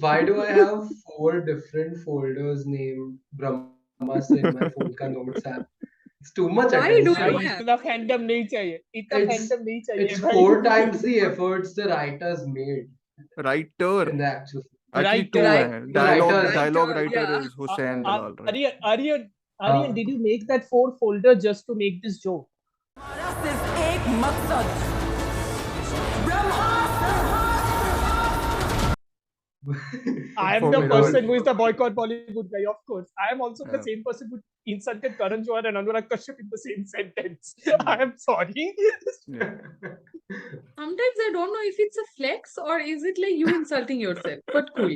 why do I have 4 different folders named Brahmastra in my phone का notes app? It's too much Why do भाई attention. you have? इतना fandom नहीं चाहिए, इतना It's fandom नहीं चाहिए it's भाई. 4 times the efforts the writers made Writer. in the actual. Actually, two Writer. hai. The writers. Dialogue Writer, writer yeah. is Hussain Dalal, right? Aryan, हाँ. did you make that 4 folder just to make this joke? हमारा सिर्फ एक मकसद ब्रह्मास्त्र. I am For the me, person no. who is the boycott Bollywood guy, of course. I am also the Yeah. same person who insulted Karan Johar and Anurag Kashyap in the same sentence. I am sorry. Yeah. Sometimes I don't know if it's a flex or is it like you insulting yourself. But cool.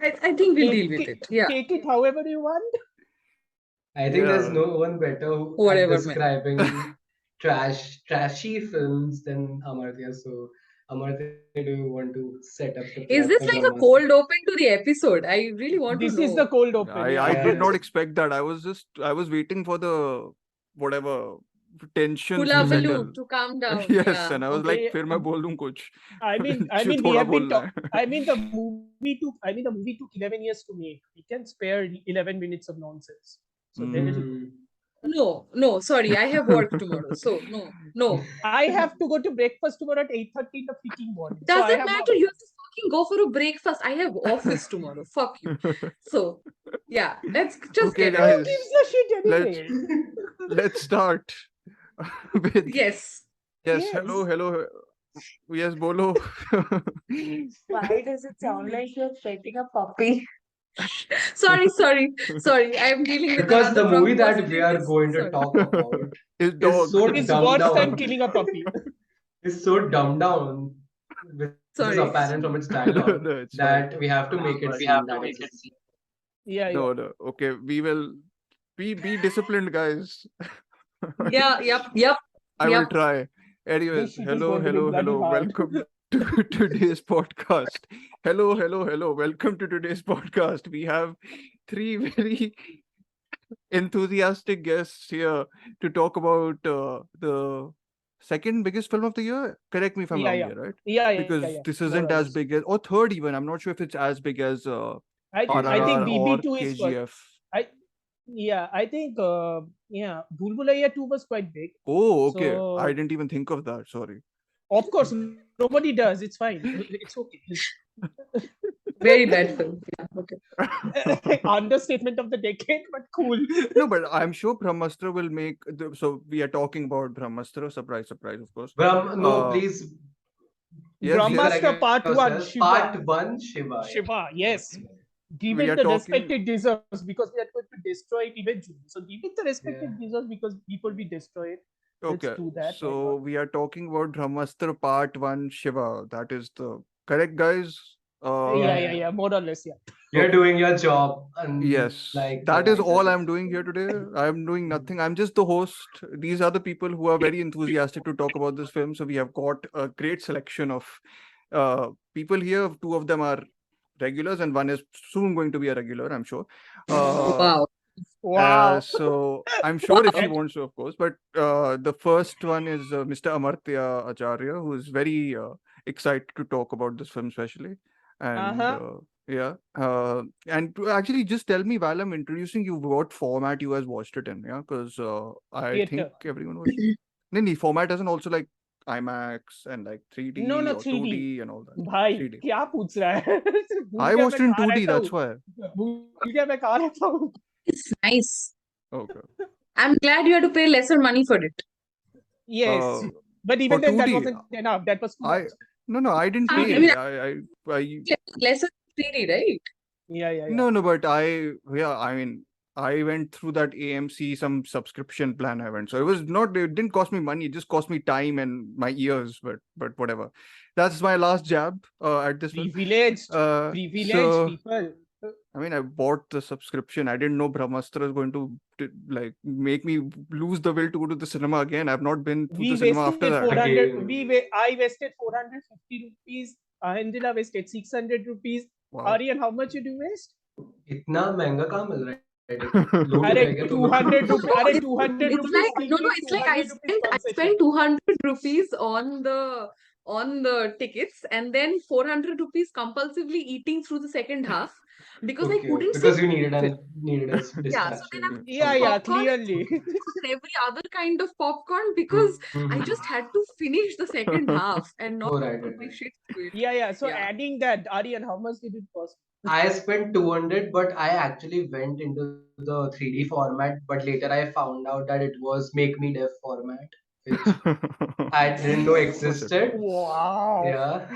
I think we'll deal with it. Yeah. Take it however you want. I think there's Yeah. no one better at Whatever, man. describing trashy films than Amartya. So, Amartya, do you want to set up the Is plot this for like a Brahmastra? cold open to the episode? I really want This to know. is the cold open. I yeah. did not expect that. I was waiting for the whatever tension to Hula settle. baloo to calm down. Yes, Yeah. and I was Okay. like, फिर मैं बोल दूँ कुछ. I mean, जो we थोड़ा have been बोलना है. I mean, the movie took 11 years to make. We can spare 11 minutes of nonsense. So there you go. No, sorry. I have work tomorrow. So no. I have to go to breakfast tomorrow at 8:30 in the freaking morning. So I Doesn't have matter. You have to fucking go for a breakfast. I have office tomorrow. Fuck you. So yeah, let's just Okay, get guys. Who gives a shit anyway? Let's start with Yes. yes. Yes. Hello. Yes, bolo. Why does it sound like you're petting a puppy? Sorry. I am dealing with Because the another movie drunk that person we in are this. going to Sorry. talk about His is dog. so It's dumbed worse than down. killing a puppy. It's so dumbed down, which is Sorry. apparent from its dialogue, No, it's fine. that we have to make it seem that it's Yeah. No. Okay, we will be disciplined, guys. Yeah. Yep. I will Yep. try. Anyways, This shit is hello. going to be bloody hard. Welcome to today's podcast. Hello. Welcome to today's podcast. We have 3 very enthusiastic guests here to talk about the second biggest film of the year. Correct me if I'm Yeah, wrong yeah. here, right? Yeah. Because yeah. this More isn't or as less. big as, or third even. I'm not sure if it's as big as I think RRR or BB2 is quite. KGF. I think Bhool Bhulaiya 2 was quite big. Oh, okay. So- I didn't even think of that. Sorry. Of course, nobody does. It's fine. It's okay. Very bad film. Yeah. Okay. Understatement of the decade, but cool. No, but I'm sure Brahmastra will make. So we are talking about Brahmastra. Surprise, of course. please. Yes, Brahmastra correct Part 1, yourself. Shiva. Part 1, Shiva. Shiva, yes. Give We it are the talking- respect it deserves because we are going to destroy it eventually. So give it the respect Yeah. it deserves because before we destroy it. Let's Okay. do that. So we are talking about Brahmastra Part 1 Shiva. That is the correct, guys. Yeah. More or less, yeah. You're doing your job. And Yes, like that the is all writers I'm doing here today. I'm doing nothing. I'm just the host. These are the people who are very enthusiastic to talk about this film. So we have got a great selection of people here. 2 of them are regulars, and one is soon going to be a regular, I'm sure. Wow. Wow. So I'm sure if he wants to, of course. But the first one is Mr. Amartya Acharya, who is very excited to talk about this film, especially. And yeah. And to actually just tell me while I'm introducing you what format you guys watched it in, yeah? Because I Theater. think everyone was. No, format doesn't also like IMAX and like 3D No, or 3D. 2D and all that. भाई 3D. क्या पूछ रहा है? भूल I गया watched मैं in कहाँ 2D, रहता that's हूँ। why. भूल गया मैं कहाँ रहता हूँ। It's nice. Okay. I'm glad you had to pay lesser money for it. Yes, but even for then that 2D, wasn't enough. That was too I much. no, I didn't I pay. mean, I Lesser 3D, right? Yeah. No, but I mean, I went through that AMC some subscription plan I went. So it didn't cost me money, it just cost me time and my ears, but whatever. That's my last jab at this film. Privileged So, people. I mean, I bought the subscription. I didn't know Brahmastra is going to like make me lose the will to go to the cinema again. I've not been to the cinema after that. 400. I wasted 450 rupees. Ahendrila wasted 600 rupees. Wow. Aryan, how much did you waste? इतना महंगा कहाँ मिल रहा है? अरे 200 rupees. अरे 200 It's rupees. like no, it's like I spent 200 rupees on the on the tickets and then 400 rupees compulsively eating through the second half because I Okay, couldn't because sit you needed through it. a Yeah, so then distraction. I'm Yeah, eating yeah, popcorn clearly. and every other kind of popcorn because I just had to finish the second half and not Oh, right, put right, my right. shit through it. Yeah, yeah. So Yeah. adding that, Aryan, how much did it cost? I spent 200, but I actually went into the 3D format. But later I found out that it was Make Me Deaf format, which I didn't know Of course it existed. was. Wow. Yeah,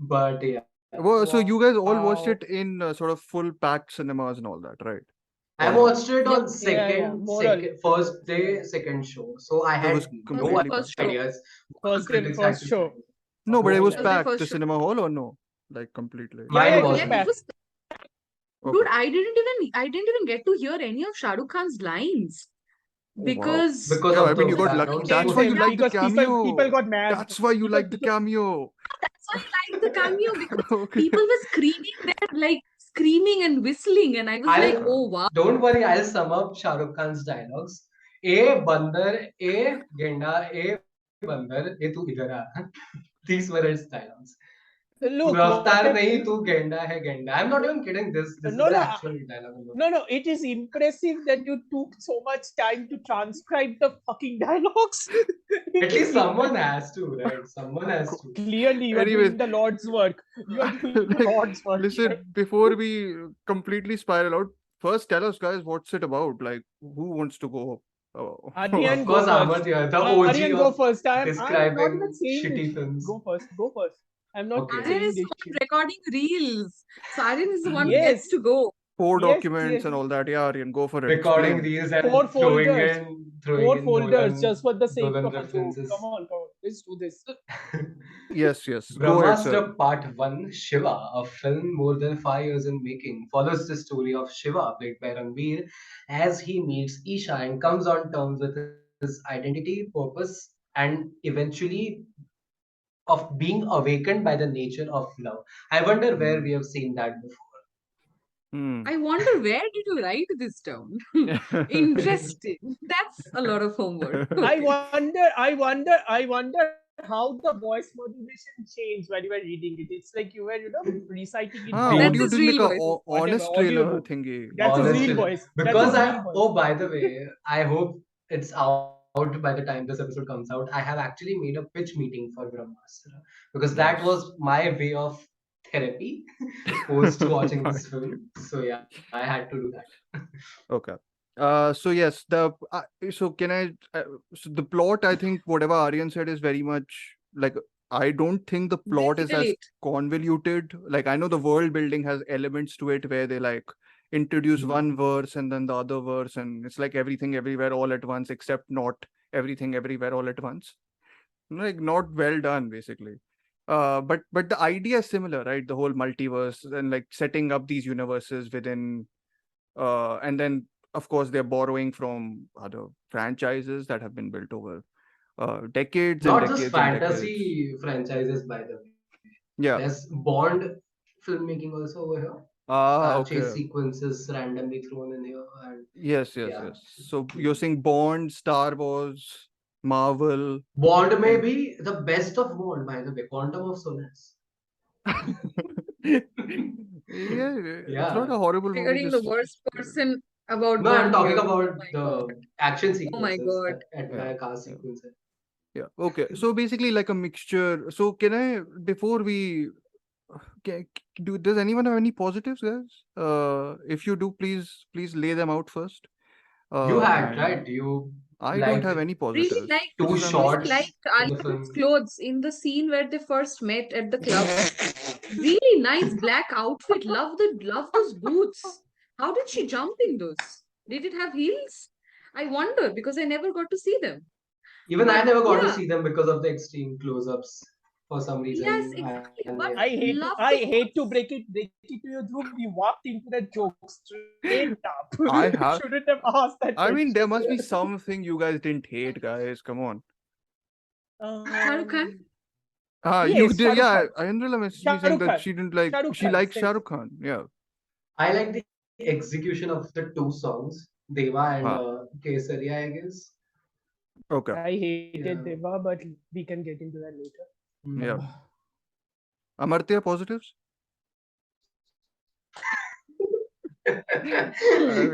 but yeah. Well, so you guys all watched Wow. it in sort of full packed cinemas and all that, right? I Or not? watched it Yep. on Yeah, more or first less. day, second show. So I It was had First day, no completely first packed. show. ideas what the First day, critics had first to show. say. No, but it Oh, was First day, nice. packed, first the show. cinema hall, or no? Like completely. Yeah, Mine yeah, it was Yeah, it wasn't. packed. was. Okay. Dude, I didn't even get to hear any of Shah Rukh Khan's lines Oh, wow. because Because Yeah, I of mean, the you got luck. background That's Makes why score. you sense yeah, like the because people cameo. got mad. That's why you People, like the people, cameo. that's why I like the cameo because Okay. people were screaming there, like screaming and whistling, and I was like, I'll oh wow. Don't worry, I'll sum up Shah Rukh Khan's dialogues. A bandar, A genda, A bandar, A tu idhar aa. These were his dialogues. तू look, रफ्तार whatever. नहीं तू गेंडा है गेंडा. I'm not even kidding. This is No, the no, actual dialogue. no. It is impressive that you took so much time to transcribe the fucking dialogues. It At is least someone impressive. has to, right? Someone has to. Clearly, you are Anyways, doing the Lord's work. You are doing the like, Lord's work here. listen, before we completely spiral out, first tell us, guys, what's it about? Like, who wants to go? Oh. Aryan, Of go course, first. Amartya, the OG Aryan, go of first. I'm not even describing saying this shitty shit. films. Go first. Go first. I'm not Okay. Aryan saying is the this one shit. recording reels. So Aryan is the one who Yes, gets to go. Four yes, documents yes. and all that. Yeah, Aryan, go for it. Recording Explain. reels and Four folders. throwing Four in folders just for the sake Nolan of a joke. references. Come on, come on. Let's do this. Yes, yes. Go ahead, sir. Brahmastra Part 1 Shiva, a film more than 5 years in making, follows the story of Shiva, played by Ranveer, as he meets Isha and comes on terms with his identity, purpose, and eventually of being awakened by the nature of love. I wonder where we have seen that before. Hmm. I wonder where did you write this down? Interesting. That's a lot of homework. Okay. I wonder how the voice modulation changed when you were reading it. It's like you were, reciting it Ah, down. what That's do you his did like real a voice. Whatever, honest trailer audiobook. thingy? That's his real Honestly, voice. That's because his real voice. oh, by the way, I hope it's out by the time this episode comes out. I have actually made a pitch meeting for Brahmastra because that was Nice. my way of therapy post watching this Fine. film. So yeah, I had to do that. Okay. So yes, so can I so the plot, I think whatever Aryan said is very much like, I don't think the plot Very is as relate. convoluted. Like, I know the world building has elements to it where they like introduce one verse and then the other verse, and it's like everything everywhere all at once, except not everything everywhere all at once. Like, not well done, basically. But the idea is similar, right? The whole multiverse and like setting up these universes within, and then of course they're borrowing from other franchises that have been built over decades and Not just decades and decades. fantasy franchises, by the way. Yeah. There's Bond filmmaking also over here. Ah, Car chase okay. sequences randomly thrown in here, and Yes, yes, yeah. yes. So you're saying Bond, Star Wars, Marvel. Bond may and- be the best of Bond, by the way. Quantum of Solace. Yeah, it's not Yeah. a horrible movie. Figuring the Just worst person about No, I'm Bond talking here. Oh about my god. the action Oh my sequences, god. that yeah, entire car yeah, sequence. yeah. Okay. So basically, like a mixture. So can I, before we does anyone have any positives, guys? If you do, please lay them out first. You had, And right? You I don't liked have any Really positives liked two because I'm really shots liked in the Ali's film. clothes in the scene where they first met at the club. Really nice black outfit. Love those boots. How did she jump in those? Did it have heels? I wonder because I never got to see them. Even I But never got to yeah, see them because of the extreme close-ups. For some yes, reason, exactly. and But yeah. love I the hate to boots. break it to you, Dhruv. We walked into that joke straight up. I You have. shouldn't have asked that I mean, question. there must be something you guys didn't hate, guys. Come on. Shah Rukh Khan? You Yes, did, Shah Rukh yeah. Khan. Ahendrila messaged Shah me saying Rukh that Khan. she didn't like, Shah Rukh she Khan. liked Shah Sense. Rukh Khan. Yeah. I like the execution of the two songs, Deva and Huh. Kesaria, I guess. Okay. I hated Yeah. Deva, but we can get into that later. Yeah. Hmm. Amartya, positives? I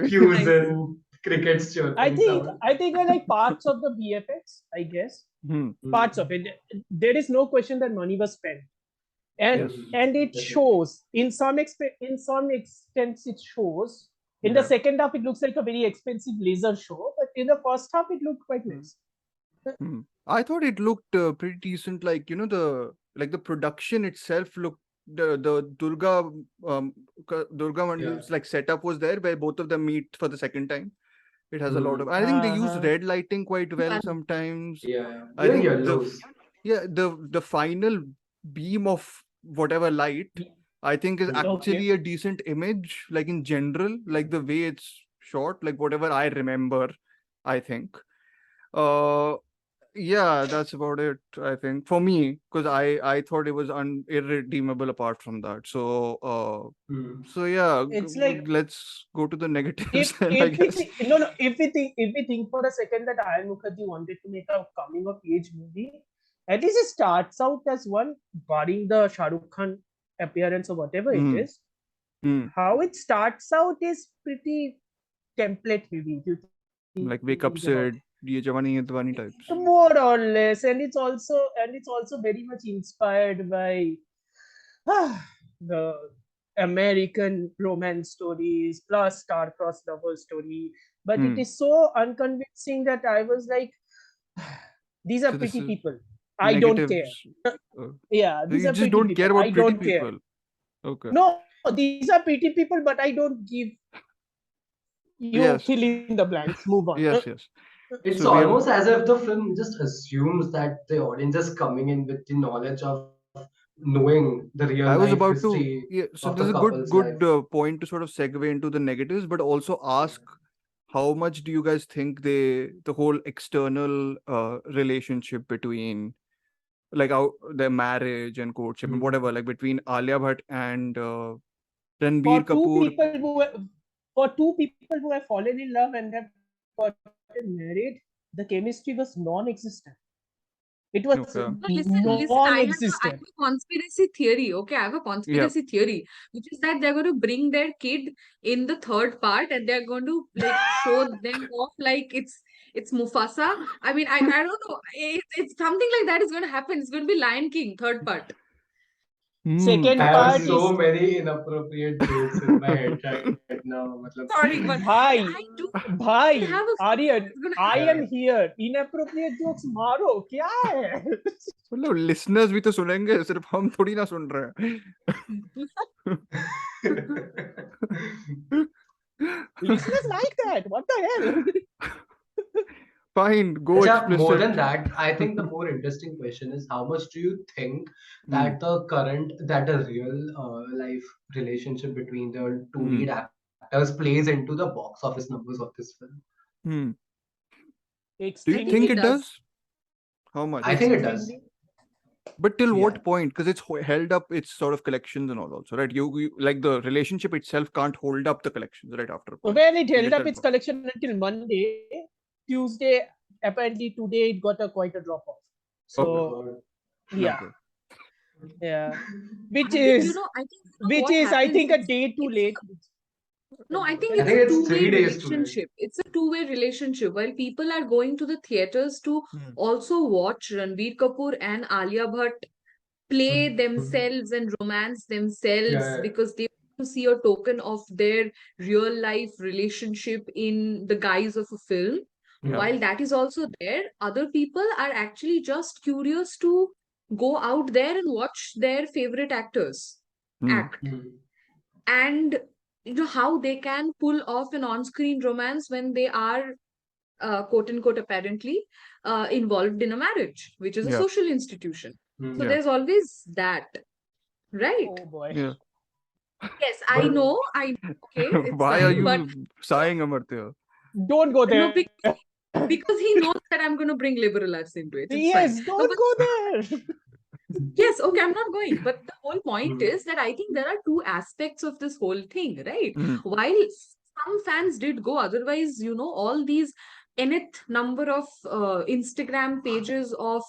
Cues Nice. mean, and crickets chirping sound. I think I like parts of the VFX, I guess. hmm, Parts of Hmm. it. There is no question that money was spent. And yes. Hmm. and it Definitely. shows in some extent it shows. In the Yeah. second half, it looks like a very expensive laser show, but in the first half, it looked quite nice. Hmm. I thought it looked pretty decent. Like, the production itself looked, the Durga Yeah. Mandal's like setup was there where both of them meet for the second time. It has a lot of, Hmm. I think they use Uh-huh. red lighting quite well Yeah. sometimes. Yeah. I Even think yellows. yeah, the final beam of whatever light, I think is Hmm. Okay. actually a decent image, like in general, like the way it's shot, like whatever I remember, I think. Uh, yeah, that's about it, I think, for me, because I thought it was irredeemable apart from that. Hmm. So yeah, It's like let's go to the negatives if then, I if we guess. think, no no if we think for a second that Aryan Mukherjee wanted to make a coming of age movie, at least it starts out as one, barring the Shah Rukh Khan appearance or whatever it Hmm. is. Hmm. How it starts out is pretty template heavy. If you think about it, Like wake up, said, ye Jawani Hai Diwani types. more or less, and it's also very much inspired by the American romance stories plus star-crossed lover story. But it Hmm. is so unconvincing that I was like, these are So this pretty is people. I don't care. negatives. Uh, Yeah, so these you are just pretty don't people. care I about pretty don't care. people. Okay. No, these are pretty people, but I don't give you Yes. fill in the blanks. Move on. Yes. Yes. It's So we have. almost as if the film just assumes that the audience is coming in with the knowledge of knowing the real I life was about to. history Yeah. of So the this is a couple's life. good point to sort of segue into the negatives, but also ask how much do you guys think the whole external relationship between like their marriage and courtship and Hmm. whatever, like between Alia Bhatt and Ranbir For two Kapoor. people who for two people who have fallen in love and have gotten married, the chemistry was non-existent. It was Okay. No, listen, non-existent. I have a conspiracy theory. Okay, I have a Yeah. conspiracy theory, which is that they're going to bring their kid in the third part and they're going to like show them off like it's Mufasa. I mean, I don't know. It's something like that is going to happen. It's going to be Lion King, third part. Hmm. I Second have part so is many inappropriate jokes in my head right now. Matlab. Sorry, but bhai, I do have bhai, a feeling Aryan, it's going to I Yeah. am here. Inappropriate jokes मारो क्या है? मतलब listeners भी तो सुनेंगे, सिर्फ हम थोड़ी ना सुन रहे हैं. Listeners like that. What the hell? Fine, go Acha, more explicit. than that, I think the more interesting question is how much do you think Hmm. that the real life relationship between the two Hmm. lead actors plays into the box office numbers of this film? Hmm. Do you I think think it Extremely, it does. does? How I much? think it does. extremely. But till Yeah. what point? Because it's held up its sort of collections and all also, right? You like the relationship itself can't hold up the collections right after a point. Well, it You held get up that its point. collection until Monday. Tuesday, apparently today it got quite a drop off. Oh Okay. So God. yeah, Okay. yeah, I think, I think what I happens think a is day too it's late. no, I think I Tell it's me. think a it's two-way 3 days too late. relationship. It's a two-way relationship. While people are going to the theaters to Hmm. also watch Ranbir Kapoor and Alia Bhatt play Mhm. themselves and romance Yeah, themselves yeah. because they want to see a token of their real life relationship in the guise of a film. Yeah. While that is also there, other people are actually just curious to go out there and watch their favorite actors Hmm. act. Mhm. And how they can pull off an on-screen romance when they are quote unquote apparently involved in a marriage, which is a Yeah. social institution. So Yeah. Mhm. there's always that, right? Oh boy. Yeah. Yes, But I know, okay, it's Why are fine, but you sighing, Amartya? Don't go no, there. because he knows that I'm going to bring liberal arts into it. It's fine. Yes, No, don't but go there. yes, okay, I'm not going. But the whole point Mhm. is that I think there are two aspects of this whole thing, right? Hmm. While some fans did go, otherwise, all these nth number of Instagram pages of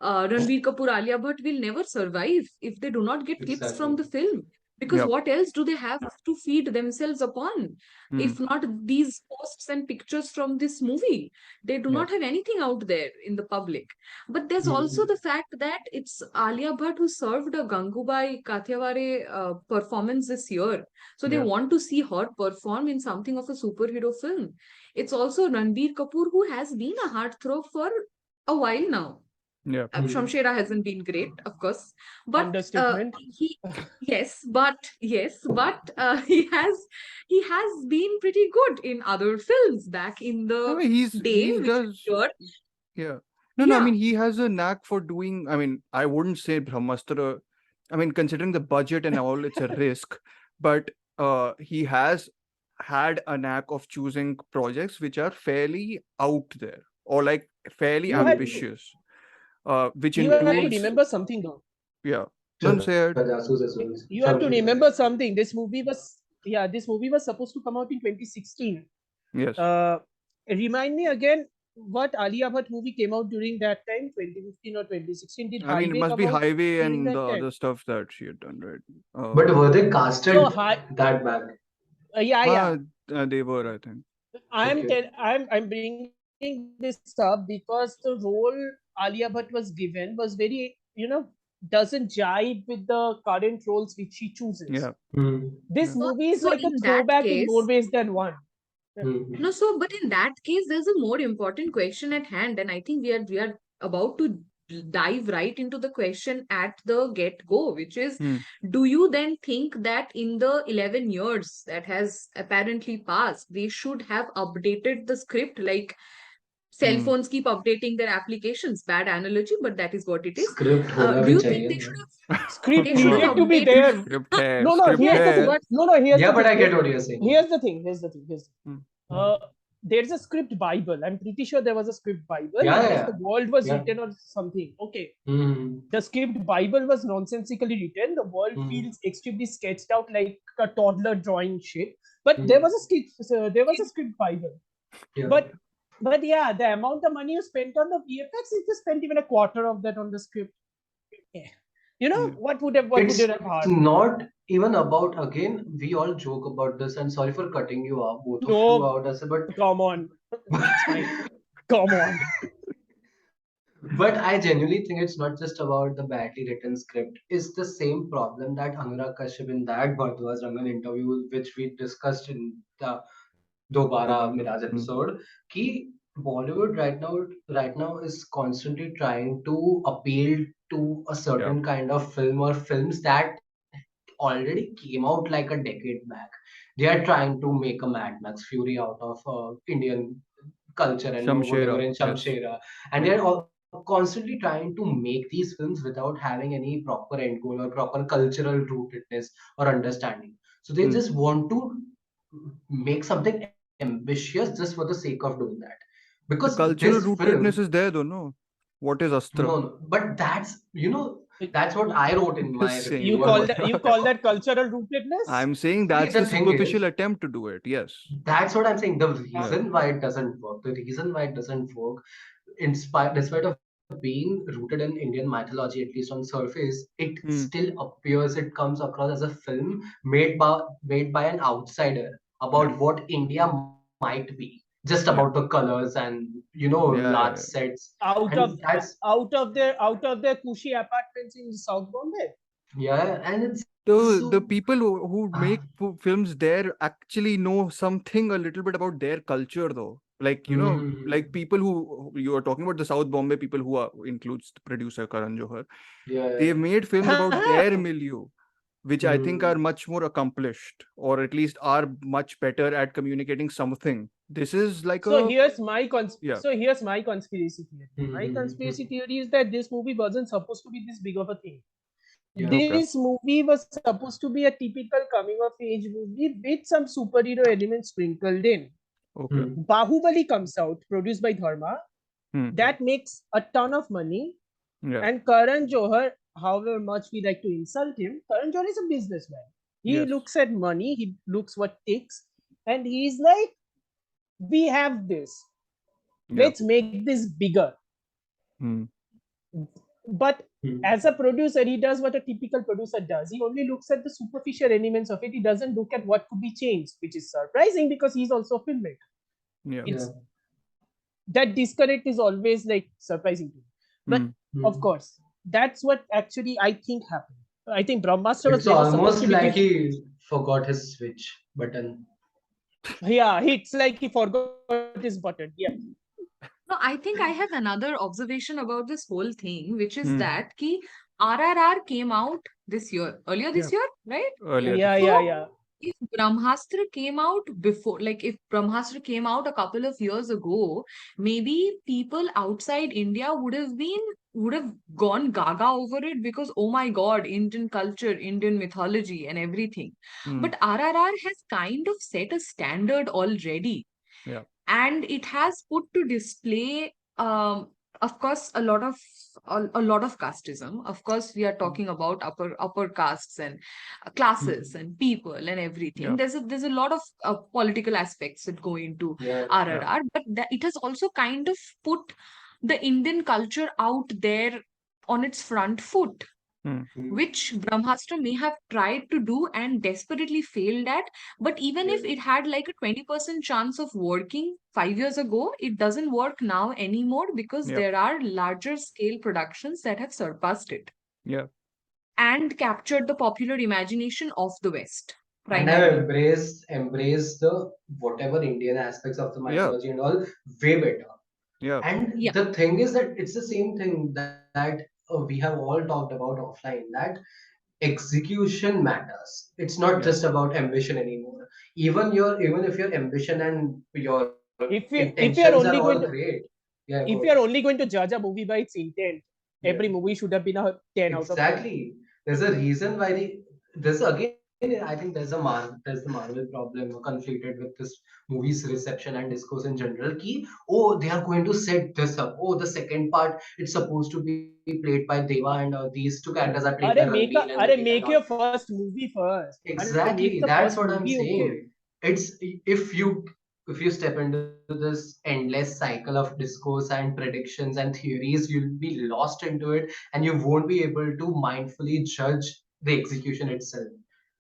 Ranbir Kapoor, Alia Bhatt will never survive if they do not get clips from the Exactly. film. Because Yep. what else do they have to feed themselves upon? Hmm. If not these posts and pictures from this movie, they do Yep. not have anything out there in the public. But there's also Mhm. the fact that it's Alia Bhatt who served a Gangubai Kathiaware performance this year. So they Yeah. want to see her perform in something of a superhero film. It's also Ranbir Kapoor who has been a heartthrob for a while now. Yeah. Mhm. Shamshera hasn't been great, of course, but Understatement. he he has been pretty good in other films back in I the mean, day, he which is does. your Yeah. No. I yeah. mean, he has a knack for doing. I mean, I wouldn't say Brahmastra. I mean, considering the budget and all, it's a risk. But he has had a knack of choosing projects which are fairly out there or like fairly You had Mhm. ambitious, which you have to Very includes, true. remember something though. yeah. None said, Jasus as well. You have to Shamshi. remember something. This movie was supposed to come out in 2016. yes. Uh, Remind me again what Alia Bhatt movie came out during that time, 2015 or 2016. Did I mean, it Highway must come be out Highway during and the that time? other stuff that she had done, right? But were they So casted hi, that back? yeah. They were, I think. Okay. I'm bringing this up because the role Alia Bhatt was given was very, doesn't jive with the current roles which she chooses. Yeah. Hmm. This Yeah. movie is So like a in that throwback in more case, ways than one. Hmm. no, so but in that case, there's a more important question at hand, and I think we are about to dive right into the question at the get-go, which is, Hmm. do you then think that in the 11 years that has apparently passed, they should have updated the script? Like cell Hmm. phones keep updating their applications. Bad analogy, but that is what it is. Script होना Do भी you think चाहिए they ना. should have Script they should have needed to be updated? there. Script hai, No, script here's the Yes, thing. hai. but Here's Yeah, the but I thing. get what you're saying. Here's the thing. Hmm. Uh, there's a script Bible. I'm pretty sure there was a script Bible Yeah, in which yeah, the world was yeah. written or something. Okay. Hmm. The script Bible was nonsensically written. The world Hmm. feels extremely sketched out like a toddler drawing shit. But there Hmm. was a script. There was a script Bible. Yeah. But yeah, the amount of money you spent on the VFX, if you spent even a quarter of that on the script, yeah. Yeah. What would It's it have harmed? not even about, again, we all joke about this, and sorry for cutting you off, both of you No, out as but come on. It's fine. Come on. but I genuinely think it's not just about the badly written script. It's the same problem that Anurag Kashyap in that Bhardwaj Rangan interview, which we discussed in the Dobara Dobara. Miraj Hmm. episode, कि Bollywood right now is constantly trying to appeal to a Yeah. certain kind of film or films that already came out like a decade back. They are trying to make a Mad Max Fury out of Indian culture and whatever Shamshera. in Yes. Shamshera, and Yeah. they are constantly trying to make these films without having any proper end goal or proper cultural rootedness or understanding. So they Hmm. just want to make something ambitious just for the sake of doing that. Because The this cultural film, rootedness is there, though, no? What is Astra? no, but that's what I wrote in my Just review You saying. or call that whatever. cultural rootedness? I'm saying See, that's the the thing superficial is, attempt to do it. Yes. that's what I'm saying. The Uh, Yeah. reason why it doesn't work, the reason why it doesn't work, despite of being rooted in Indian mythology, at least on surface, it Hmm. still appears, it comes across as a film made by an outsider Yeah. about what India might be, just about the Yeah. colors and Yeah. large Yeah. Yeah. sets, out and of that's out of their cushy apartments in South Bombay. yeah, and it's so The people who make films there actually know something a little bit about their culture, though. Like, like Mhm. people who you are talking about, the South Bombay people who are includes the producer Karan Johar. They've Yeah. made films about their milieu, which I think are Hmm. much more accomplished, or at least are much better at communicating something. This is like So a, here's my yeah. conspiracy theory. My conspiracy Hmm. theory is that this movie wasn't supposed to be this big of a thing. Yeah. Okay. This movie was supposed to be a typical coming of age movie with some superhero elements sprinkled in. Okay. Bahubali comes out, produced by Dharma. Hmm. That makes a ton of money. Yeah. And Karan Johar, however much we like to insult him, Karan Johar is a businessman. He Yes. looks at money, he looks what takes, and he's like, we have this. Yeah. Let's make this bigger. Hmm. But Hmm. as a producer, he does what a typical producer does. He only looks at the superficial elements of it. He doesn't look at what could be changed, which is surprising because he's also a filmmaker. Yeah. Yeah. It's that disconnect is always like surprising to me. But Hmm. of Hmm. course, that's what actually I think happened. I think Brahmastra was It's never supposed almost to be like this. he forgot his switch button. Yeah, it's like he forgot his button. Yeah. No, I think I have another observation about this whole thing, which is Hmm. that ki RRR came out this year, earlier Yeah. this year, right? Yeah. Earlier Yeah, this yeah, year. yeah. If Brahmastra came out before, like if Brahmastra came out a couple of years ago, maybe people outside India would have gone gaga over it because oh my God, Indian culture, Indian mythology, and everything. Hmm. But RRR has kind of set a standard already, Yeah. and it has put to display of course a lot of casteism. Of course we are talking about upper castes and classes Hmm. and people and everything. Yeah. There's a lot of political aspects that go into Yeah. Yeah. RRR, but it has also kind of put the Indian culture out there on its front foot, Hmm. Hmm. which Brahmastra may have tried to do and desperately failed at. But even if Yeah. it had like a 20% chance of working 5 years ago, it doesn't work now anymore because Yeah. there are larger scale productions that have surpassed it Yeah. and captured the popular imagination of the West And have primarily. embraced the whatever Indian aspects of the Yeah. mythology and all way better. Yeah. Yeah. And the thing is that it's the same thing that we have all talked about offline, that execution matters. It's not Yeah. just about ambition anymore. Even if your ambition and your If intentions you're are only all going to great, yeah, if good. you're only going to judge a movie by its intent, Yeah. every movie should have been a 10 out of 10. Exactly. There's a reason why there's again I think there's the Marvel problem conflicted with this movie's reception and discourse in general. Ki, oh, they are going to set this up. Oh, the second part it's supposed to be played by Deva and these two characters are played by Ranveer and Nikhil and all. Make your first movie first. Are make Exactly. the That's first what I'm movie okay. saying. It's if you step into this endless cycle of discourse and predictions and theories, you'll be lost into it and you won't be able to mindfully judge the execution itself.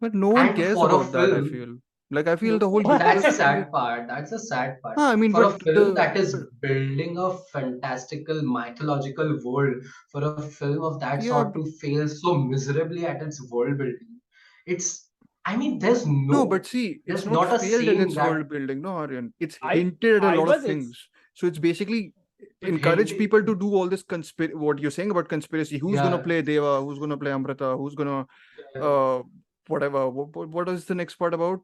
But no one And cares for a about that, I film, feel. Like, I feel No. the whole that's the universe is. sad part. That's the sad part. I mean, For but a film the. that is building a fantastical mythological world, for a film of that Yeah, sort to fail so miserably at its world building, it's I mean, there's no, but no, see, it's there's not not a failed in saying its that world building, no, Aryan. It's I hinted at a I lot of was ex- things. So it's basically it encourage hinted. people to do all this what you're saying about conspiracy. Who's gonna Yeah, play Deva? Who's gonna play Amrita? Who's gonna yeah, uh whatever. What is the next part about?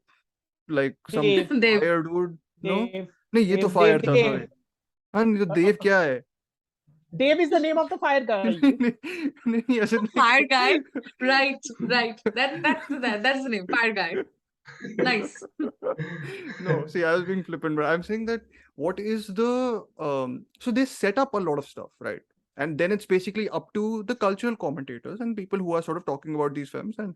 Like some Dave, They fire dude? No? Dave, नहीं ये तो fire था, Dave. sorry. हाँ ये तो देव क्या है? Dave is the name of the fire guy. नहीं ऐसे fire guy, नहीं. right, right. That's the name, fire guy. Nice. No, see, I was being flippant, but I'm saying that what is the so they set up a lot of stuff, right? And then it's basically up to the cultural commentators and people who are sort of talking about these films, and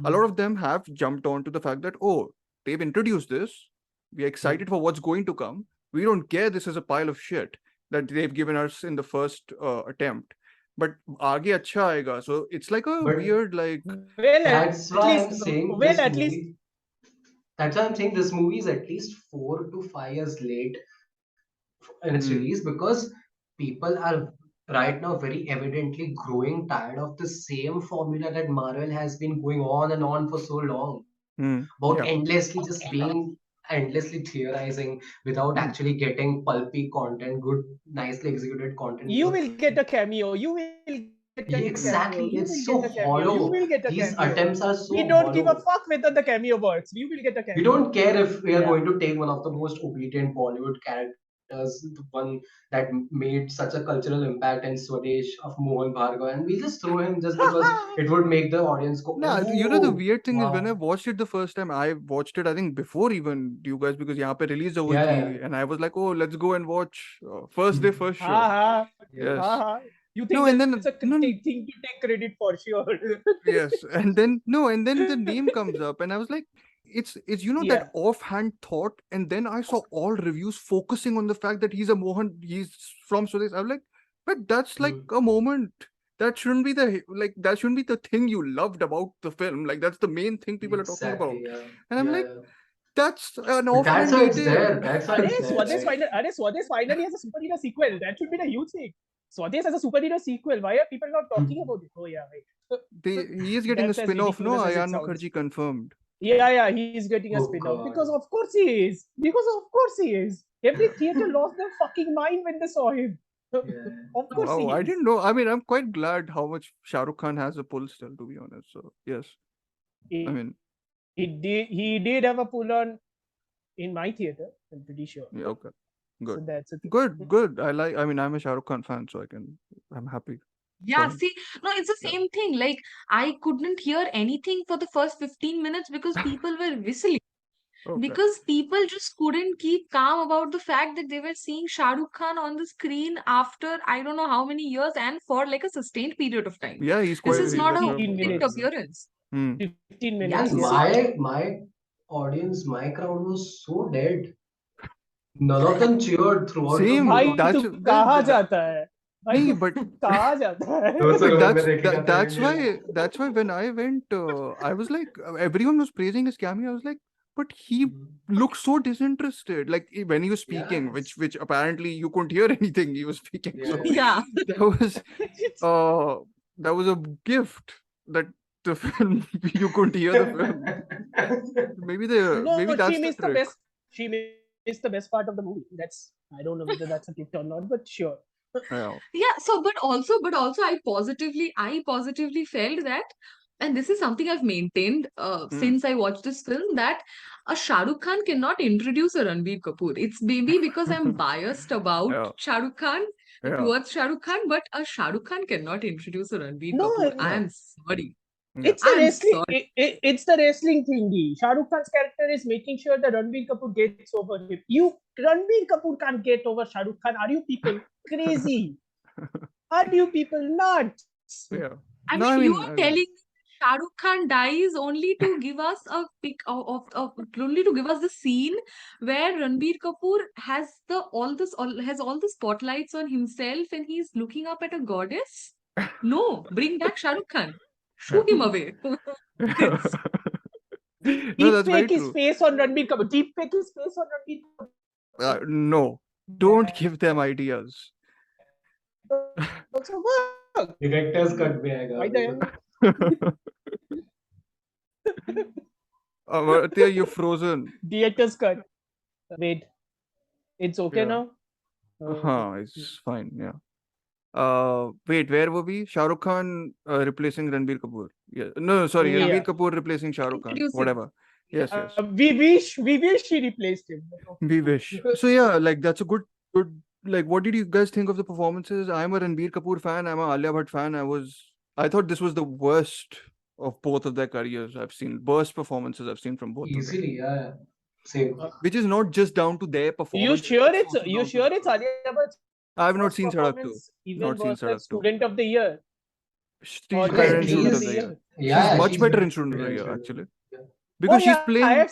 a lot of them have jumped on to the fact that oh, they've introduced this, we're excited for what's going to come. We don't care this is a pile of shit that they've given us in the first attempt, but आगे अच्छा आएगा. So it's like a but weird like Well, at that's least why I'm saying well, this at least movie. That's why I'm saying this movie is at least 4 to 5 years late in its release hmm, because people are right now very evidently growing tired of the same formula that Marvel has been going on and on for so long about yeah. endlessly just being endlessly theorizing without Hmm. actually getting pulpy content, good, nicely executed content you into a will get a film. cameo. You will get a cameo. You will get a Exactly, cameo. it's You so will get a hollow. cameo. These attempts are We so don't give a fuck hollow. whether the cameo works. You will get a We cameo. don't care if we are Yeah. going to take one of the most obedient Bollywood characters, the one that made such a cultural impact in Swadesh of Mohan Bhargava, and we just throw him just because it would make the audience go, Nah, you know the oh, weird thing is when I wow. watched it the first time, I watched it I think before even you guys because यहाँ पे release हुई Yeah, थी yeah. and I was like, oh, let's go and watch first day first Ha show. ha. Yeah. Yes. Ha. You No, think and that's then a no, thing to take credit for sure. yes, and then no, and then the name comes up and I was like, it's you know Yeah. that offhand thought, and then I saw all reviews focusing on the fact that he's a Mohan, he's from Swadesh. I'm like, but that's like Hmm. a moment. That shouldn't be that shouldn't be the thing you loved about the film. Like that's the main thing people are talking about. Exactly. Yeah. And I'm Yeah. like, Yeah. that's an But that's offhand why it's detail. there. That's why it's there, right? Swadesh finally has a superhero sequel. That should be the huge thing. Swadesh has a superhero sequel. Why are people not talking about it? Oh yeah, right. He is getting a That's as spin-off, no? ridiculous as it Ayan sounds. Mukherjee confirmed. Yeah, he's getting a Oh spin-off because God. of course he is. Because of course he is. Every theater lost their fucking mind when they saw him. Yeah. Of course Wow, he I is. didn't know. I mean, I'm quite glad how much Shah Rukh Khan has a pull still, to be honest. So yes, I He, mean, he did have a pull on in my theater, I'm pretty sure. yeah, okay, So good, that's a thing. good. I mean, I'm a Shah Rukh Khan fan, so I'm happy for Yeah, him. see, no, it's the Yeah. same thing. Like, I couldn't hear anything for the first 15 minutes because people were whistling. Okay. Because people just couldn't keep calm about the fact that they were seeing Shah Rukh Khan on the screen after I don't know how many years and for like a sustained period of time. Yeah, he's This quite. is He's not there a for a 15 very frequent minutes. long. appearance. Hmm. 15 Yeah, minutes, and yeah. my audience, my crowd was so dead. None of them cheered throughout the Same. भाई movie. तू That's कहाँ जाता है भाई no, तू but कहाँ जाता है दो सौ but करोड़ में देखेगा तो that's why when I went, I was like, everyone was praising his cameo. I was like, but he looked so disinterested. Like when he was speaking, Yes. which apparently you couldn't hear anything he was speaking. Yeah. So Yeah. that was uh that was a gift that the film you couldn't hear the film. Maybe no, that's the trick. She missed the best part of the movie. That's I don't know whether that's a gift or not, but sure. Yeah. Yeah, so but also I positively felt that, and this is something I've maintained Hmm. since I watched this film, that a Shah Rukh Khan cannot introduce a Ranbir Kapoor. It's maybe because I'm biased about Yeah. Shah Rukh Khan Yeah. towards Shah Rukh Khan, but a Shah Rukh Khan cannot introduce a Ranbir No, Kapoor. I Yeah. am sorry. Yeah. it's the I'm wrestling. sorry. It's the wrestling thingy. Shah Rukh Khan's character is making sure that Ranbir Kapoor gets over him. Ranbir Kapoor can't get over Shah Rukh Khan. Are you people crazy? Are you people nuts? Yeah. I No, mean, I you mean, are telling me Shah Rukh Khan dies only to give us a pic of only to give us the scene where Ranbir Kapoor has has all the spotlights on himself and he's looking up at a goddess. No, bring back Shah Rukh Khan. Shoo him away. It's no, that's Deep very fake his true. face on Ranbir Kapoor. Deep fake his face on Ranbir Kapoor. No, don't give them ideas. Also work. Director's cut में आएगा Why अभी the तो. Amartya, you're frozen. director's cut? Wait, it's okay Yeah. now. It's fine. Yeah. Wait, where were we? Shah Rukh Khan replacing Ranbir Kapoor. Yeah. No, sorry, Yeah. Ranbir Kapoor replacing Shah Rukh Khan. introduce him. Whatever. Yes, yes. We wish she replaced him. We wish. So yeah, like that's a good. Like, what did you guys think of the performances? I'm a Ranbir Kapoor fan. I'm a Alia Bhatt fan. I thought this was the worst of both of their careers. I've seen worst performances I've seen from both of them. Easily, yeah. Same. Which is not just down to their performance. You sure also it's down to the Alia Bhatt's I've not first seen Sadak 2. performance even Not seen worse than Sadak 2. Student of the Year? She's Or better at in Student of least- the Year. Yeah, She's much she's better in better Student of the in Year, Student. actually. Yeah. Because she's I playing. have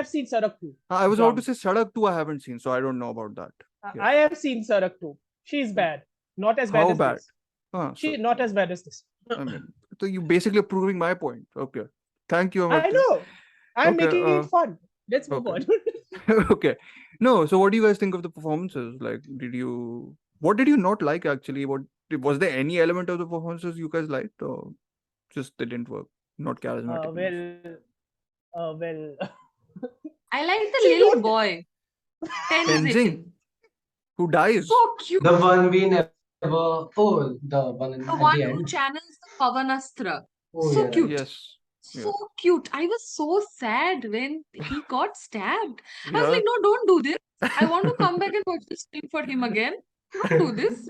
seen Sadak 2. I was about to Drunk. say Sadak 2 I haven't seen, so I don't know about that. Yes. I have seen Sadak 2. She's bad. Not as bad How as bad? this. So, Not as bad as this. I mean, so you basically are proving my point. Okay. Thank you, I Amartya. know. I'm Okay, making it fun. Let's move okay. on. Okay. No, so what do you guys think of the performances? Like, what did you not like actually? Was there any element of the performances you guys liked, or just they didn't work? Not charismatic enough? Well, I like the See, little don't- boy. Tenzing, Tenzing. who dies? So cute. The one we never. Oh, the one The at one the who end. channels the Pavanastra. Oh, So yeah, cute. Yes. So cute. I was so sad when he got stabbed. I was Yeah. like, no, don't do this. I want to come back and watch this film for him again. Don't do this.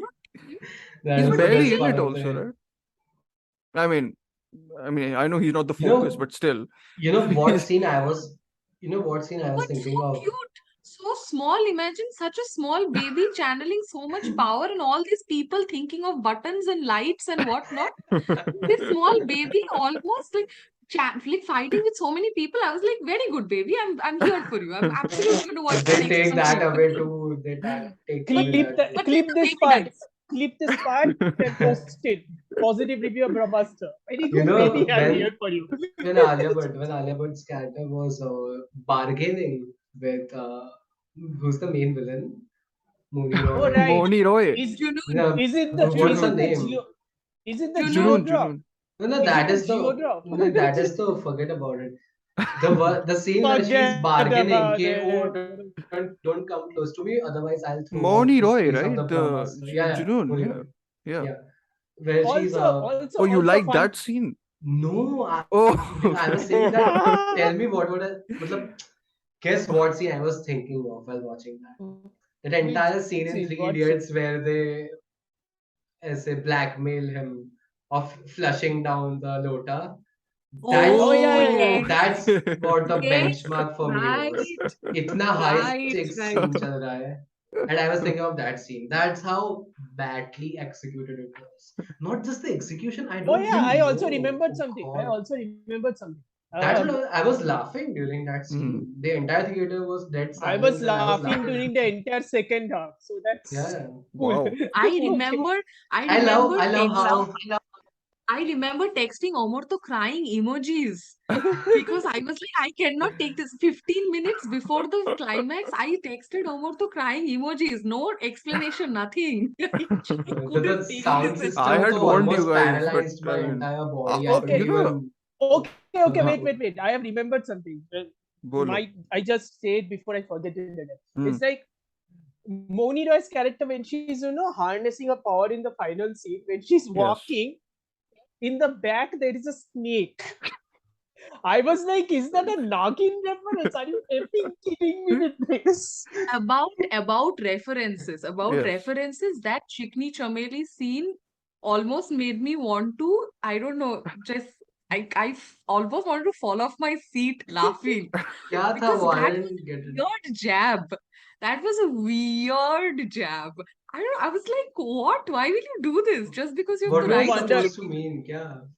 That's He's the barely best in part it of the also, end. right? I mean, I know he's not the You know- focus, but still. You know what He's- scene I was? You know what scene I was But thinking so of? cute. So small. Imagine such a small baby channeling so much power and all these people thinking of buttons and lights and whatnot. This small baby almost like like fighting with so many people. I was like, very good, baby. I'm here for you. I'm absolutely going to watch the They next take that season. away too. Take away Clip that the, too. But then clip the this baby part. dies. Clip this part and post it. Positive review of Brahmastra. Very You good, baby. know, I'm here for you. when Alia Bhatt's character was bargaining with who's the main villain? Mooney Roy Oh or right. Moni Roy. Is Junoon. no, is it the what's is her Junoon. it the name? geo is it the Junoon. geodrop? Junoon. No, Is it that the is the geodrop? no, that is the forget about it. The scene where she's Forget bargaining, about okay, oh, it. don't come close to me, otherwise I'll throw out this Moni piece Roy, of the right? The Brahmastra. Yeah, yeah, Junoon. Mooney Yeah. Roy. Yeah. Yeah, where she's Oh, you Also like fun. that scene? no, I was saying Oh. that. Tell me what would I, matlab, guess what scene I was thinking of while watching that. That Which entire scene? scene in What Three scene? Idiots where they as a blackmail him of flushing down the lota. Oh That's yeah, Oh, yeah, yeah. yes. that's what the Yes. benchmark for me was. Right. Itna high Right. stakes Right. scene chal raha hai. And I was thinking of that scene. That's how badly executed it was. Not just the execution, I Oh don't yeah, I even also know. remembered Oh something. I God. also remembered something. That's what I was laughing during that Hmm. scene. The entire theater was dead I was silent and I was laughing during laughing. the entire second half. So that's Yeah. cool. Wow. I Okay. remember, I remember I love texting, how I remember texting Amartya crying emojis because I was like, I cannot take this. 15 minutes before the climax, I texted Amartya crying emojis. No explanation, nothing. I the couldn't take sound this I system anymore. was had warned you almost guys, but paralyzed I my mean, entire body. I couldn't Okay. you know, even Okay, open wait, my wait, mouth. wait. I have remembered something. bolo. I just say it before I forget it again. Hmm. It's like Moni Roy's character when she's harnessing her power in the final scene, when she's Yes. walking, in the back there is a snake. I was like, is that a Nagin reference? Are you effing kidding me with this? About Yes. references, that Chikni Chameli scene almost made me want to, I don't know, just almost wanted to fall off my seat laughing क्या था because वो? I that was didn't get a it. weird jab. That was a weird jab. I don't know, I was like, what? Why will you do this? Just because you have What the was No it rights to wonder. supposed it. to mean? क्या?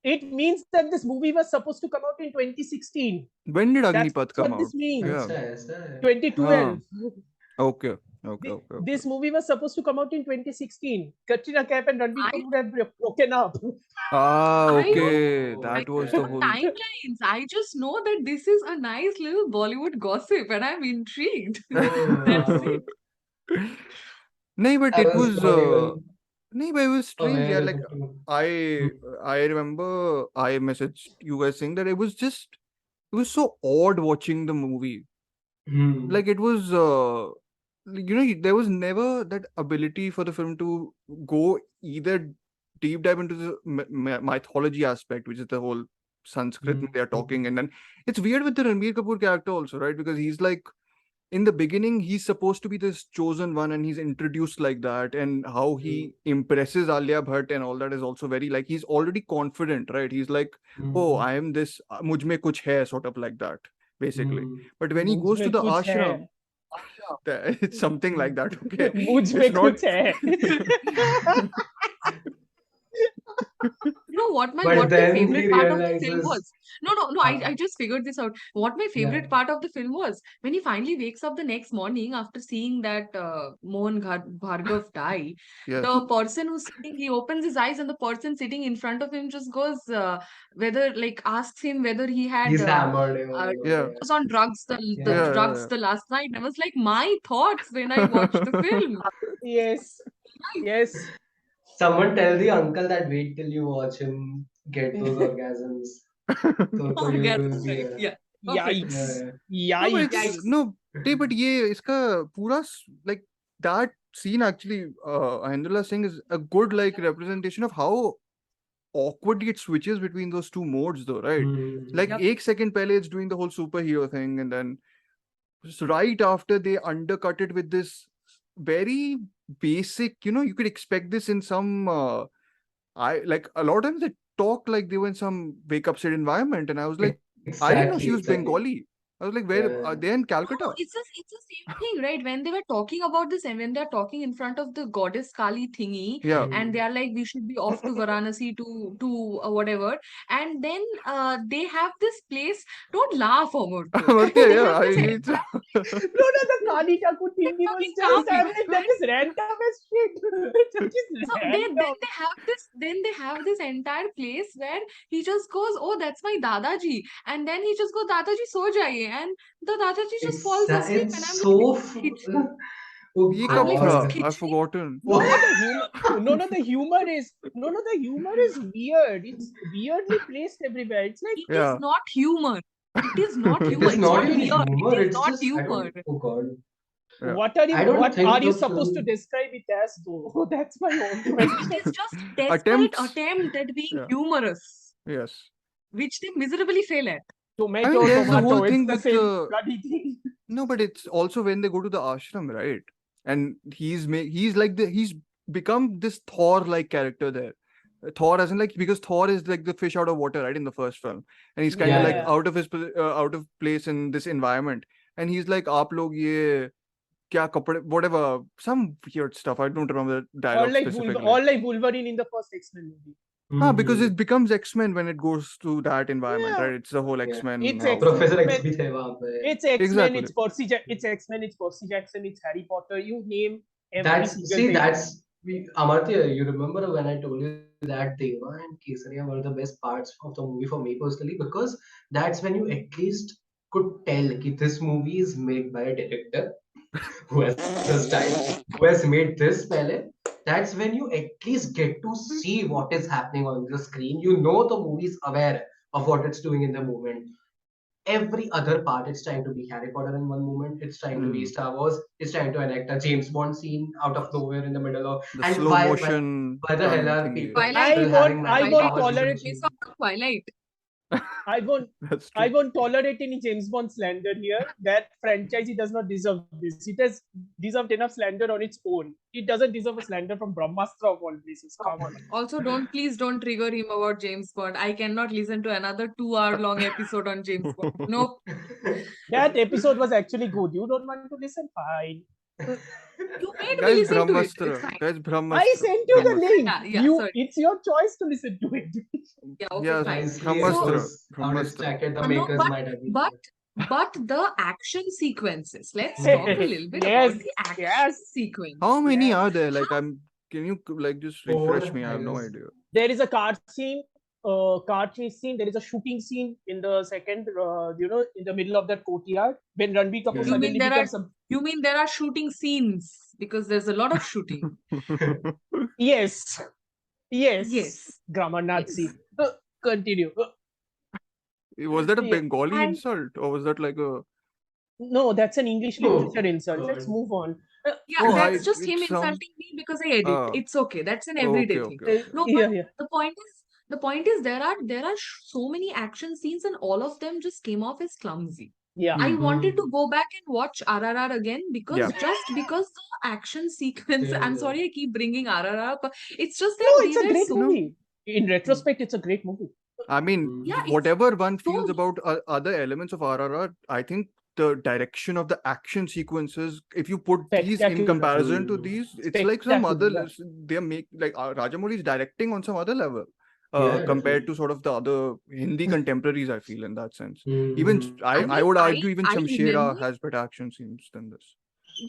It means that this movie was supposed to come out in 2016. When did That's Agnipath come what out? this means. Yeah. ऐसा है. 2012. Okay. Okay. Okay. Okay. This movie was supposed to come out in 2016. Katrina Kaif and Ranbir I Kapoor had broken up. Ah, I okay. Oh, I That was don't the know okay. whole. timelines. I just know that this is a nice little Bollywood gossip and I'm intrigued. Oh, That's wow. it. No, but I it was was. not even No, but it was strange. Yeah, aware like of it. I, Hmm. I remember I messaged you guys saying that it was so odd watching the movie. Hmm. Like it was. There was never that ability for the film to go either deep dive into the mythology aspect, which is the whole Sanskrit Hmm. they are talking, and then it's weird with the Ranbir Kapoor character also, right? Because he's like in the beginning he's supposed to be this chosen one, and he's introduced like that, and how Hmm. he impresses Alia Bhatt and all that is also very like he's already confident, right? He's like, oh, Hmm. I am this, mujh mein kuch hai, sort of like that, basically. Hmm. But when he मुझ goes to में the कुछ है. ashram, it's something like that. Okay, मुझ it's में not. कुछ है. You know what But my then he favorite part of the film realizes, was? No, uh, I just figured this out. What my yeah, favorite part of the film was when he finally wakes up the next morning after seeing that Bhargav die. Yes. The person who's sitting, he opens his eyes, and the person sitting in front of him just goes, whether like asks him whether he had he's hammered or Yeah. yeah, was on drugs the yeah. Yeah. Yeah. drugs Yeah. the last night. And I was like, my thoughts when I watched the film. Yes, yes. Someone tell the uncle that wait till you watch him get those orgasms. So you will Orgasm, be right? Yeah. Perfect. Yikes. yeah, No, but it's Yikes. Yikes. no. But ये इसका पूरा like that scene actually, Ahendrila Singh is a good like representation of how awkwardly it switches between those two modes, though, right? Hmm. Like Yep. 1 second pehle it's doing the whole superhero thing, and then just right after they undercut it with this very basic, you could expect this in some I like a lot of times they talk like they were in some wake up set environment, and I was like, I didn't know Exactly, she was exactly. Bengali. I was like, where Yeah. are they in No, Calcutta? it's the same thing, right? When they were talking about this, and when they're talking in front of the goddess Kali thingy, Yeah. and they are like, we should be off to Varanasi to whatever, and then they have this place. Don't laugh, Amartya. Amartya, They yeah. have this No, no, the Kali Thakur thing he was fucking just, charming, I'm like, that is random as shit. That is so random. they have this entire place where he just goes, oh, that's my Dadaji, and then he just goes, Dadaji so jaiye, and the Dadaji just falls asleep, and I'm It's like, so. kitchen. Oh Ye I'm kab like, this tha? God. I've kitchen. forgotten. No, no, the humor. No, no, the humor is weird. It's weirdly placed everywhere. It's like, It is Yeah. not humor. It is not It humor. is It's not not even weird. humor. It is It's not just I humor. don't. Oh God. Yeah. I don't what think are you the supposed to film. describe it as though? That's my own It question. is just desperate Attempts. attempt at being Yeah. humorous, Yes. which they miserably fail at. I mean, Tomato, there's the whole tomato. It's thing the with same bloody thing. no, but it's also when they go to the ashram, right? And he's like he's become this Thor-like character there. Thor, as in like, because Thor is like the fish out of water, right, in the first film, and he's kind of Yeah, like yeah. out of place in this environment, and he's like, "Aap log ye kya kapde," whatever, some weird stuff. I don't remember the dialogue specifically. All like Wolverine in the first X-Men movie. Because Mhm. it becomes X-Men when it goes to that environment, Yeah. right? It's the whole Yeah. X-Men It's house. Professor X X-Men. भी थे वहाँ पे. It's X-Men. Exactly. It's it's X-Men. It's Percy Jackson. It's Harry Potter. You name every That's single see, thing. that's Amartya. You remember when I told you that Deva and Kesariya were the best parts of the movie for me personally, because that's when you at least could tell that this movie is made by a director who has a style, who has made this pehle. That's when you at least get to see what is happening on the screen. You know the movie is aware of what it's doing in the moment. Every other part, it's trying to be Harry Potter in one moment, it's trying to be Mm. Star Wars, it's trying to enact a James Bond scene out of nowhere in the middle of. The And slow motion why the hell gun are thingy. people Twilight. having I magic won't Twilight powers is in the tolerate. the place machine? of Twilight. I won't. That's I true. won't tolerate any James Bond slander here. That franchise does not deserve this. It has deserved enough slander on its own. It doesn't deserve a slander from Brahmastra of all places. Come on. Also, please don't trigger him about James Bond. I cannot listen to another 2 hour long episode on James Bond. Nope. That episode was actually good. You don't want to listen? Fine. You made me Guys, listen to it. It's Brahmastra. fine. Guys, I Brahmastra. sent you the Brahmastra. link. Yeah, sorry. It's your choice to listen to it. Yeah, okay, Yeah, fine. Nicely, it Brahmastra. was Brahmastra. unexpected. The No, makers might have been. but the action sequences. Let's talk a little bit Yes, about the action yes. sequence. How many Yes. are there? Like, can you like just refresh Four, me? I I have no guess. idea. There is a car scene, car chase scene. There is a shooting scene in the second, in the middle of that courtyard when Ranbir Kapoor Yeah. suddenly becomes a. You mean there are shooting scenes because there's a lot of shooting. Yes, yes, Yes. grammar Nazi. Yes. Continue. Was that a Yeah. Bengali And insult, or was that like a? No, that's an English Oh, literature insult. Let's God. move on. yeah, Oh, that's just it him sound. insulting me because I edit. It's okay. That's an everyday Okay, thing. okay, okay. No, Yeah, but yeah. the point is there are so many action scenes and all of them just came off as clumsy. Yeah. I Mhm. wanted to go back and watch RRR again because Yeah. just because the action sequence. Same I'm here. sorry, I keep bringing RRR up. It's just No, that it's they a were great so movie. In retrospect, it's a great movie. I mean, yeah. It's whatever one so feels about other elements of RRR, I think the direction of the action sequences, if you put these in Spectacular. comparison to Mm. these, it's like some Spectacular. other. They make like Rajamouli is directing on some other level. Yeah, Compared definitely. to sort of the other Hindi contemporaries, I feel in that sense. Even Mhm. I would argue even I Shamshera remember. has better action scenes than this.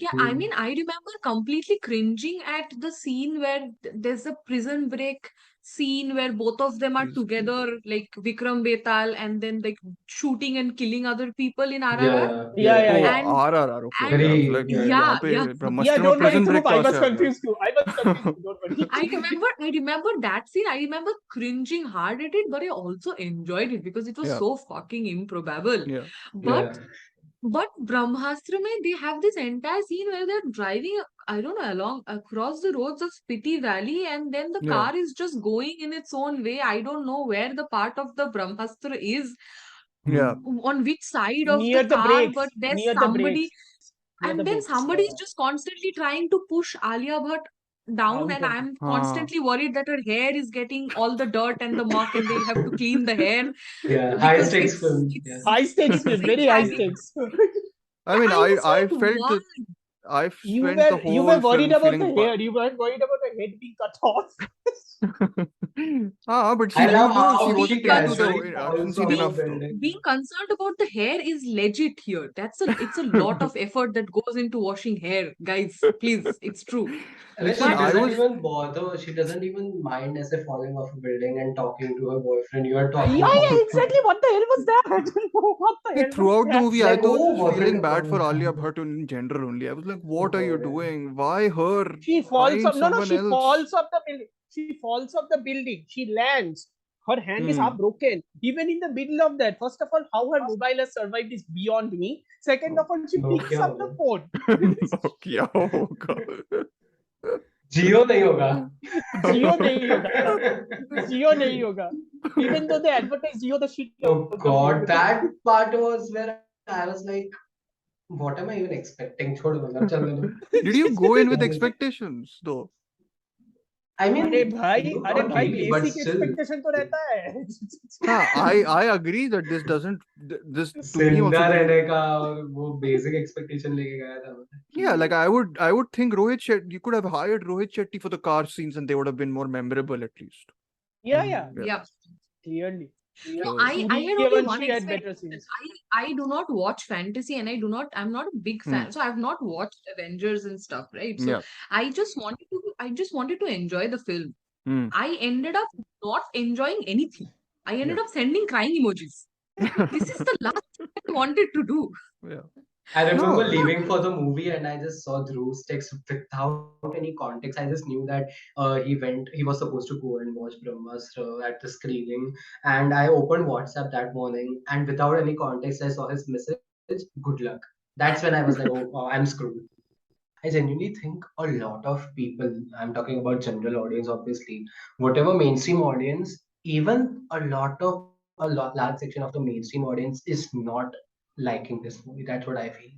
Yeah, I mean, I remember completely cringing at the scene where there's a prison break scene where both of them are together, like Vikram Betal, and then like shooting and killing other people in RRR. Yeah, Yeah. Oh, And RRR. Okay, and okay. I was Very, like, yeah. yeah, यहाँ पे yeah. Yeah, ब्रह्मास्त्र में don't worry, prison break Dhruv. I कहाँ was से आ गया? confused too. I was confused too. Don't worry. I remember that scene. I remember cringing hard at it, but I also enjoyed it because it was Yeah, so fucking improbable. yeah. But Yeah. But Brahmastra mein, they have this entire scene where they're driving, I don't know, along across the roads of Spiti Valley, and then the Yeah. car is just going in its own way. I don't know where the part of the Brahmastra is, Yeah. on which side of Near the the car, brakes. but there's Near the somebody, brakes. Near the and then brakes. somebody is just constantly trying to push Alia Bhatt down, How and can I'm हाँ. constantly worried that her hair is getting all the dirt and the muck, and they'll have to clean the hair Yeah, high because stakes film. Yeah. high stakes film? Very high exactly. stakes. I mean, I was I like, felt why? that I You spent the were whole worried film about the feeling hair. You weren't worried about the head being cut off. but I she love knew no, she how Being she wasn't into concerned, casually the action falls scene off being a enough though. being building. concerned about the hair is legit here. It's a lot of effort that goes into washing hair, guys. Please, it's true. Like Listen, she But I doesn't was even bother. She doesn't even mind as if falling off a building and talking to her boyfriend. You are talking Yeah, about yeah, exactly. What the hell was that? What the see, hell was throughout the that? movie, I like, was oh, what is feeling the bad for Alia problem? Bhatt in general only. I was like, Oh what are you God. doing? Why her? She falls Find up. No, no, someone she else. falls off the building. She falls off the building. She lands. Her hand is half Hmm. broken. Even in the middle of that, first of all, how her mobile has survived is beyond me. Second of all, she picks Nokia up the होगा. phone. क्या होगा? Jio नहीं होगा. Jio nahi hoga. Jio nahi hoga. Even though they advertise Jio the shit Oh out of God, it. that part was where I was like, what am I even expecting? छोड़ दो यार, चलने दो. Did you go in with What is it? expectations though? I mean, अरे not भाई really, but basic still, expectation तो रहता है. हाँ, I agree that this doesn't this to me जिंदा also didn't. रहने का और वो basic expectation लेके गया था Yeah, like कि I would think Rohit Shetty, you could have hired Rohit Shetty for the car scenes and they would have been more memorable at least. Yeah, yeah, Yeah. yeah. clearly. No, So I had only one Suryavanshi had better expectation. scenes. I do not watch fantasy, and I'm not a big hmm, fan. So I've not watched Avengers and stuff, right? So yeah. I just wanted to enjoy the film. Hmm. I ended up not enjoying anything. I ended Yeah. up sending crying emojis. This is the last thing I wanted to do. Yeah. I remember No. leaving for the movie and I just saw Dhruv's text without any context. I just knew that he was supposed to go and watch Brahmastra at the screening. And I opened WhatsApp that morning and without any context, I saw his message, good luck. That's when I was like, oh, I'm screwed. I genuinely think a lot of people, I'm talking about general audience, obviously, whatever mainstream audience, even large section of the mainstream audience is not liking this movie. That's what I feel.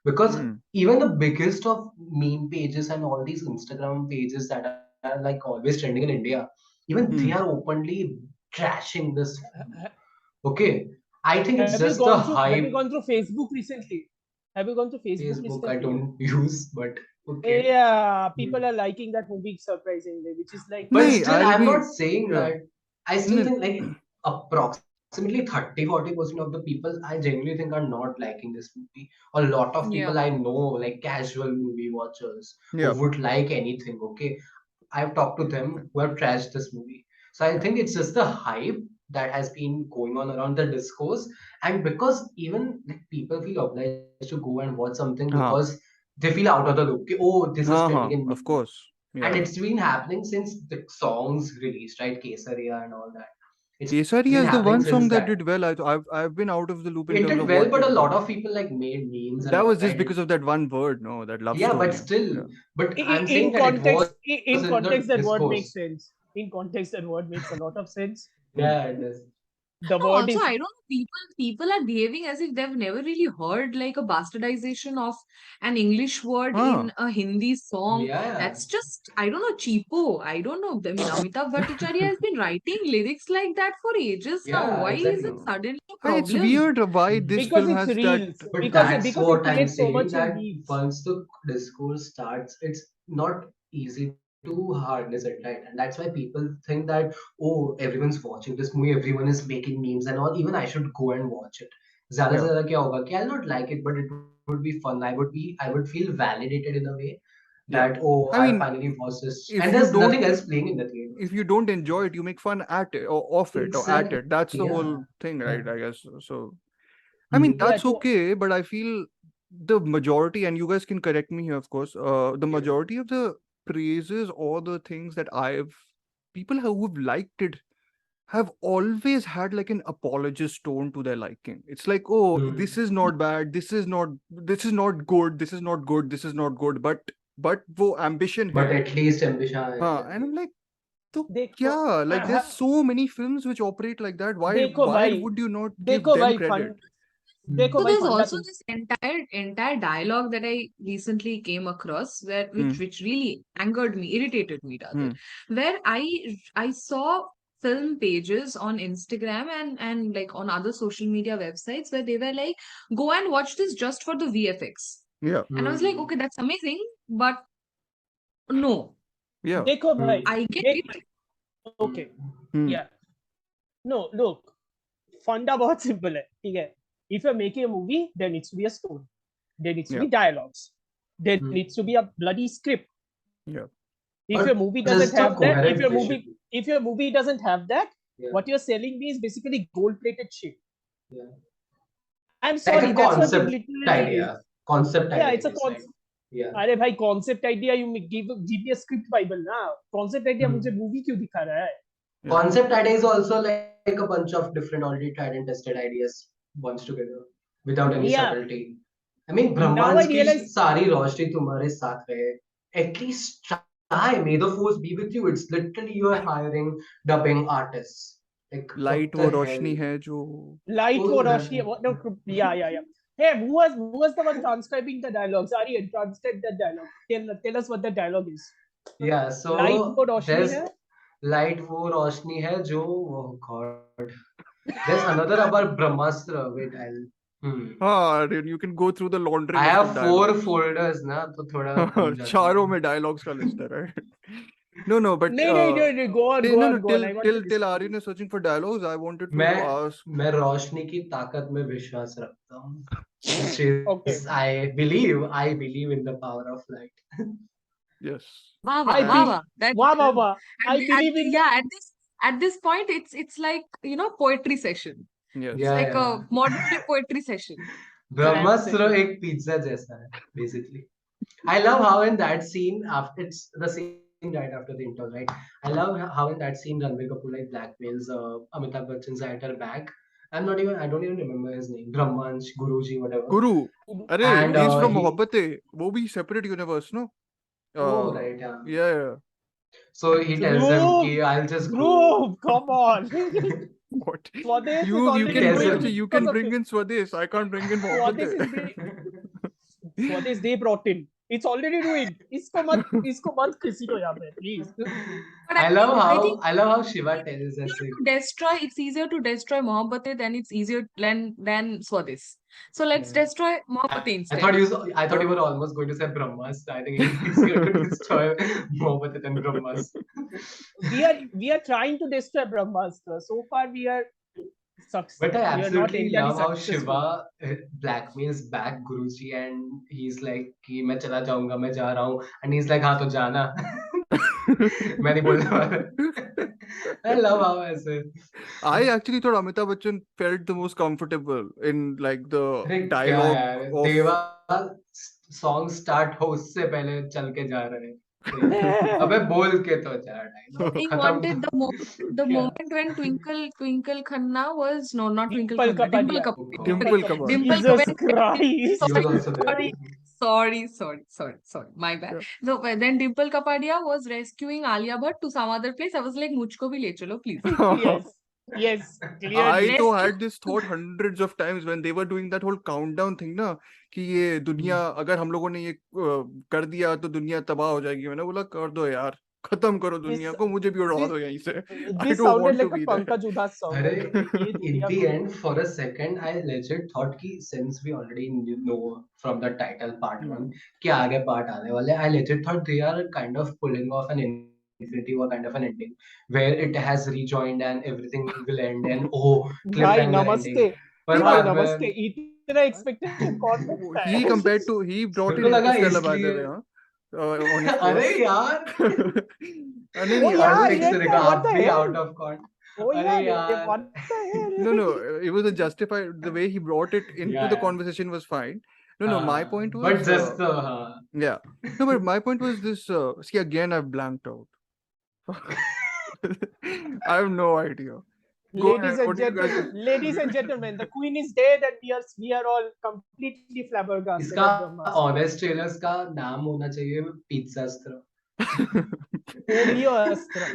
Because Hmm. even the biggest of meme pages and all these Instagram pages that are like always trending in India, even they are Hmm. openly trashing this film. Ha- Okay. I think it's Have you just the gone through hype. Facebook recently? Have you gone through Facebook Facebook I recently? don't use, but okay. Yeah, Hmm. people are liking that movie surprisingly, which is like But Nahi, still, I'll I'm be not saying yeah. that. I still No, think like approximately 30-40% of the people I genuinely think are not liking this movie. A lot of Yeah. people I know, like casual movie watchers, who yeah. would like anything. Okay, I've talked to them who have trashed this movie. So I Yeah. think it's just the hype that has been going on around the discourse, and because even like people feel obliged to go and watch something because Haan. they feel out of the loop. कि, oh, this is Haan, trending haan, in of memes, course. and Yeah. it's been happening since the songs released, right? Kesaria and all that. It's been Kesaria happening is the since one that. song that did well. I've been out of the loop in It terms did of well, what but a did lot well. of people like made memes and That all, was just right? because of that one word, no, that love Yeah, but story. still, Yeah. but I'm in saying that it was in in the context that word discourse. makes sense. In context that word makes a lot of sense. Hmm. Yeah, it does. The No, word also is I don't know. People are behaving as if they've never really heard like a bastardization of an English word in Haan. a Hindi song. Yeah, That's just, I don't know, cheapo. I don't know. I mean, Amitabh Bhattacharya has been writing lyrics like that for ages now. yeah, Why is it exactly. No. suddenly a It's problem? weird why this Mhm. because film it's has that. reels. But Because that's it what I'm plays so saying, much in that reels. once the discourse starts, it's not easy to harness it, right? And that's why people think that, oh, everyone's watching this movie, everyone is making memes and all. Even I should go and watch it. ज़्यादा से Yeah. ज़्यादा क्या होगा कि I'll not like it, but it would be fun. I would feel validated in a way that, Yeah. oh, I I mean, finally watched this, and if there's you nothing don't else playing in the theaters. if you don't enjoy it, you make fun at it or of it or at Exactly. it. That's the Yeah. whole thing, Yeah. right? I guess. So I mean, Hmm. Yeah, that's to okay, but I feel the majority, and you guys can correct me here, of course, the Yeah. majority of the praises or the things that people who've liked it have always had like an apologist tone to their liking. It's like, oh, Hmm. this is not bad, this is not good, this is not good, this is not good, but वो ambition But है. at least ambition, And exactly. I'm like, so देखो yeah, like there's so many films which operate like that. Why देखो why भाई would you not give देखो them भाई credit? देखो So भाई there's फंडा also this entire dialogue that I recently came across where which really angered me, irritated me rather, where I saw film pages on Instagram and like on other social media websites where they were like, go and watch this just for the VFX. Yeah. And I was like, okay, that's amazing, but no, Yeah. देखो भाई I get देख it. Okay Hmm. या no look फंडा बहुत simple है ठीक है if you're making a movie there needs to be a story, there needs to be dialogues, there needs to be a bloody script. Yeah. If Or your movie just doesn't a have that, coherent vision. if your movie doesn't have that, Yeah. what you're selling me is basically gold plated shit. Yeah. I'm Like sorry, a that's what it concept literally idea. is. Concept Yeah, idea. it's a it's like, concept. yeah. अरे भाई concept idea you give me a script bible ना, concept idea मुझे movie क्यों दिखा रहा है? Concept idea is also like a bunch of different already tried and tested ideas bunched together without any Yeah. subtlety. I mean, Now I ब्रह्मांड की realize सारी रोशनी तुम्हारे साथ रहे. At least try. May the force be with you. It's literally you are hiring dubbing artists. Like Light what वो the Roshni hell? है जो light Oh, for roshni. No, yeah. Hey, who was the one transcribing the dialogues? Aryan, transcribe that dialogue. Tell us what the dialogue is. Yeah, Light so for roshni there's है. light वो रोशनी है जो oh god. There's another about Brahmastra. Wait, हाँ you can go through the laundry I list have of 4 dialogues. folders ना तो थोड़ा बन जाता चारों है. में dialogues का list है right. No, but नहीं, go on. no, I want to till listen. Aryan is searching for dialogues, I wanted to ask. मैं रोशनी की ताकत में विश्वास रखता हूँ. Which Okay. is I believe in the power of light. Yes. Wow, I wow, believe. wow. That Wow. I at, believe in. yeah, at this point it's like, you know, poetry session. Yes. It's Yeah, like yeah. a modern day poetry session. ब्रह्मास्त्र एक pizza जैसा है basically. I love how in that scene after it's the scene right after the intro, right? I love how in that scene Ranbir Kapoor like blackmails Amitabh Bachchan's actor back. I don't even remember his name. Brahmansh, Guruji, whatever. Guru. अरे And he's from he, Mohabbatein वो भी separate universe no. oh right, yeah. Yeah. So he tells him Dhruv, कि I'll just go. Dhruv, come on. What? Swades is You already can tells doing him. it you because can of bring it. in Swades. I can't bring in Swades is Mohabbatein. Swades they brought in. It's already doing. इसको मत किसी को यहाँ पे please. But I love I think how Shiva tells us like, it's easier to destroy Mohabbatein than it's easier than Swadis. So let's yeah. destroy Mohabbatein I instead. thought you were almost going to say Brahmastra. I think it's easier to destroy Mohabbat than Brahmastra. We are trying to destroy Brahmastra. So far we are But I we are not absolutely entirely love how successful. Shiva blackmails back Guruji and he's like कि मैं चला जाऊंगा मैं जा रहा हूँ and he's like हाँ तो जाना. मैं नहीं बोलने वाला. I love how ऐसे. I actually thought Amitabh Bachchan felt the most comfortable in like the अरे क्या dialogue यार of देवा song start हो उससे पहले चल के जा रहे हैं. अबे बोल के तो जा डायलॉग He खत्म. wanted the क्या? moment when Twinkle Khanna was not Twinkle Dimple Khanna, Dimple Kapadia. Kapadia. Dimple Kapadia. Dimple Jesus Kapadia. Christ. He was also there. Sorry. My bad. Yeah. So then Dimple Kapadia was rescuing Alia Bhatt to some other place. I was like, मुझको भी ले चलो, please. Yes, I clearly. तो had this thought hundreds of times when they were doing that whole countdown thing ना कि ये दुनिया अगर हम लोगों ने ये कर दिया तो दुनिया तबाह हो जाएगी. मैंने बोला कर दो यार खत्म करो दुनिया को मुझे भी उड़ा दो यहीं से. I This don't sounded want to like a be there. Pankaj Udhas song. अरे ये in दुनिया the को- end for a second I legit thought कि since we already know from the title part 1 कि आगे part आने वाले I legit thought they are kind of pulling off an Infinity War kind of an ending where it has rejoined and everything will end and oh भाई cliffhanger नमस्ते ending पर भाई बाद नमस्ते में इतना expectation कौन रखता He है? compared to he brought मेरे in को लगा Interstellar by the इसलिए way huh? On his अरे first. यार नहीं Oh नहीं yeah, I एक yes, तरह का what आप the भी hell? out of court Oh अरे yeah, यार what the hell? no it was a justified the way he brought it into Yeah, the yeah. conversation was fine. No my point was but just yeah no but my point was this see again I've blanked out. I have no idea. Go ahead, what do you guys think? Ladies and gentlemen, the queen is dead and we are all completely flabbergasted इसका at Brahmastra. Honest trailers का नाम होना चाहिए पिज्जास्त्र. Oreo Astra.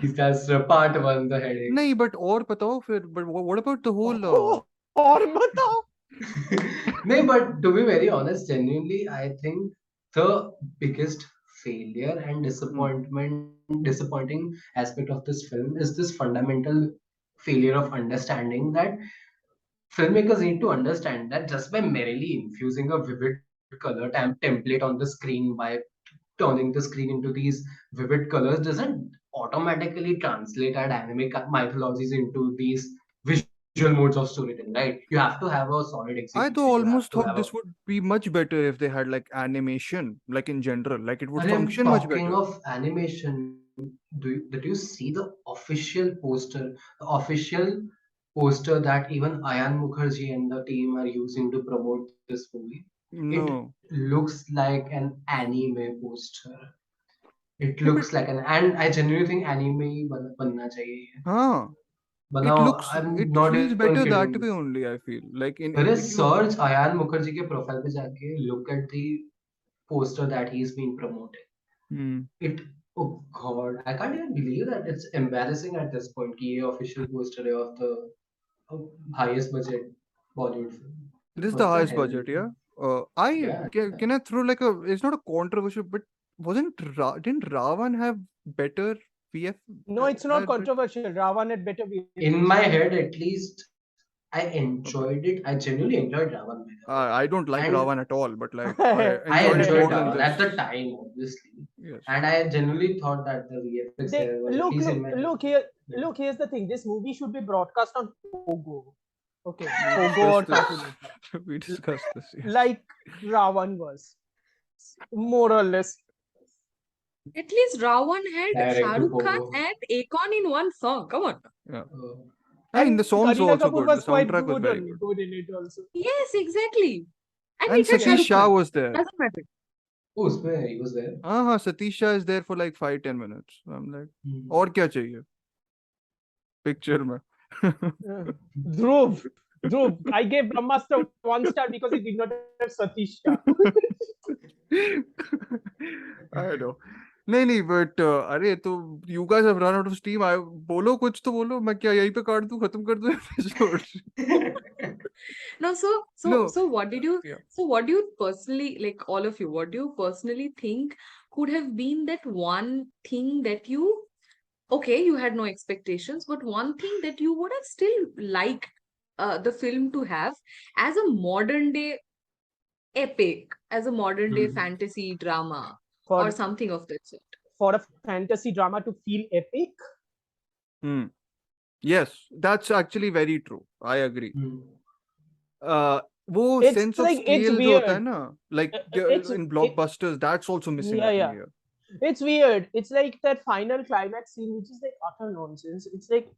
पिज्जास्त्र part 1 the headache. नहीं but और बताओ फिर but what about the whole और बताओ No, but to be very honest, genuinely, I think the biggest failure and Hmm. disappointing aspect of this film is this fundamental failure of understanding that filmmakers need to understand that just by merely infusing a vivid color template on the screen by turning the screen into these vivid colors doesn't automatically translate our anime mythologies into these visual modes of storytelling, right? You have to have a solid I execution. though You have to almost have thought a. this would be much better if they had like animation, like in general, like it would I'm function much talking better. of animation. Did you see the official poster? The official poster that even Ayan Mukherjee and the team are using to promote this movie. It No, looks like an anime poster. It yeah, but looks like an, and I genuinely think anime बनना चाहिए. huh, But it now looks, I'm it not feels even better kidding that this. way only. I feel like in There if is you, search Ayan Mukherjee के profile पे जाके look at the poster that he's been promoting. hmm, It, oh god, I can't even believe that it's embarrassing at this point कि ये official poster है of the highest budget Bollywood film. this is the What the highest hell? budget, yeah. I Yeah. can I throw like a, it's not a controversial, but didn't Ravan have better VF? No, it's not Read. controversial. Ravan had better In VFX. my head, at least, I enjoyed Okay. it. I genuinely enjoyed Ravan, by the way. I don't like And Ravan at all, but like I I enjoyed it enjoyed more than Ravan this. at the time, obviously. Yes. And I genuinely thought that the VFX there was, at least in my head. Yeah. look. Here's the thing. This movie should be broadcast on Pogo. Okay, We Pogo or discussed this. Cartoon Network, We discussed this. Yes. like Ravan was, more or less. At least Rawan had Shah Direct to Rukh Khan Pogo. and Akon in one song. Come on. Yeah. Uh, I mean, And the songs were Kareena also Kapoor good. The was quite soundtrack was very good. good in it also. Yes, exactly. And And it had Shah Satish Rukh Shah Khan. was there. Doesn't matter. oh, उसमें he was there. Satish Shah is there for like 5-10 minutes. I'm like, Hmm. और क्या चाहिए? Picture में. Dhruv, I gave Brahmastra 1 star because it did not have Satish Shah. I know. नहीं but अरे तो you guys have run out of steam. I बोलो कुछ तो बोलो. मैं क्या यहीं पे काट दूं, खत्म कर दूं episode? No, No. what did you, Yeah. so what do you personally, like all of you, what do you personally think could have been that one thing that you, okay, you had no expectations, but one thing that you would have still liked the film to have as a modern day epic, as a modern day Hmm. fantasy drama or For something of that sort. for a fantasy drama to feel epic, Hmm. Yes, that's actually very true. I agree. Hmm. वो it's sense of like it's scale जो होता है weird. ना, like It's in it, blockbusters, that's also missing, I yeah. think, here. It's weird. It's like that final climax scene, which is like utter nonsense. It's like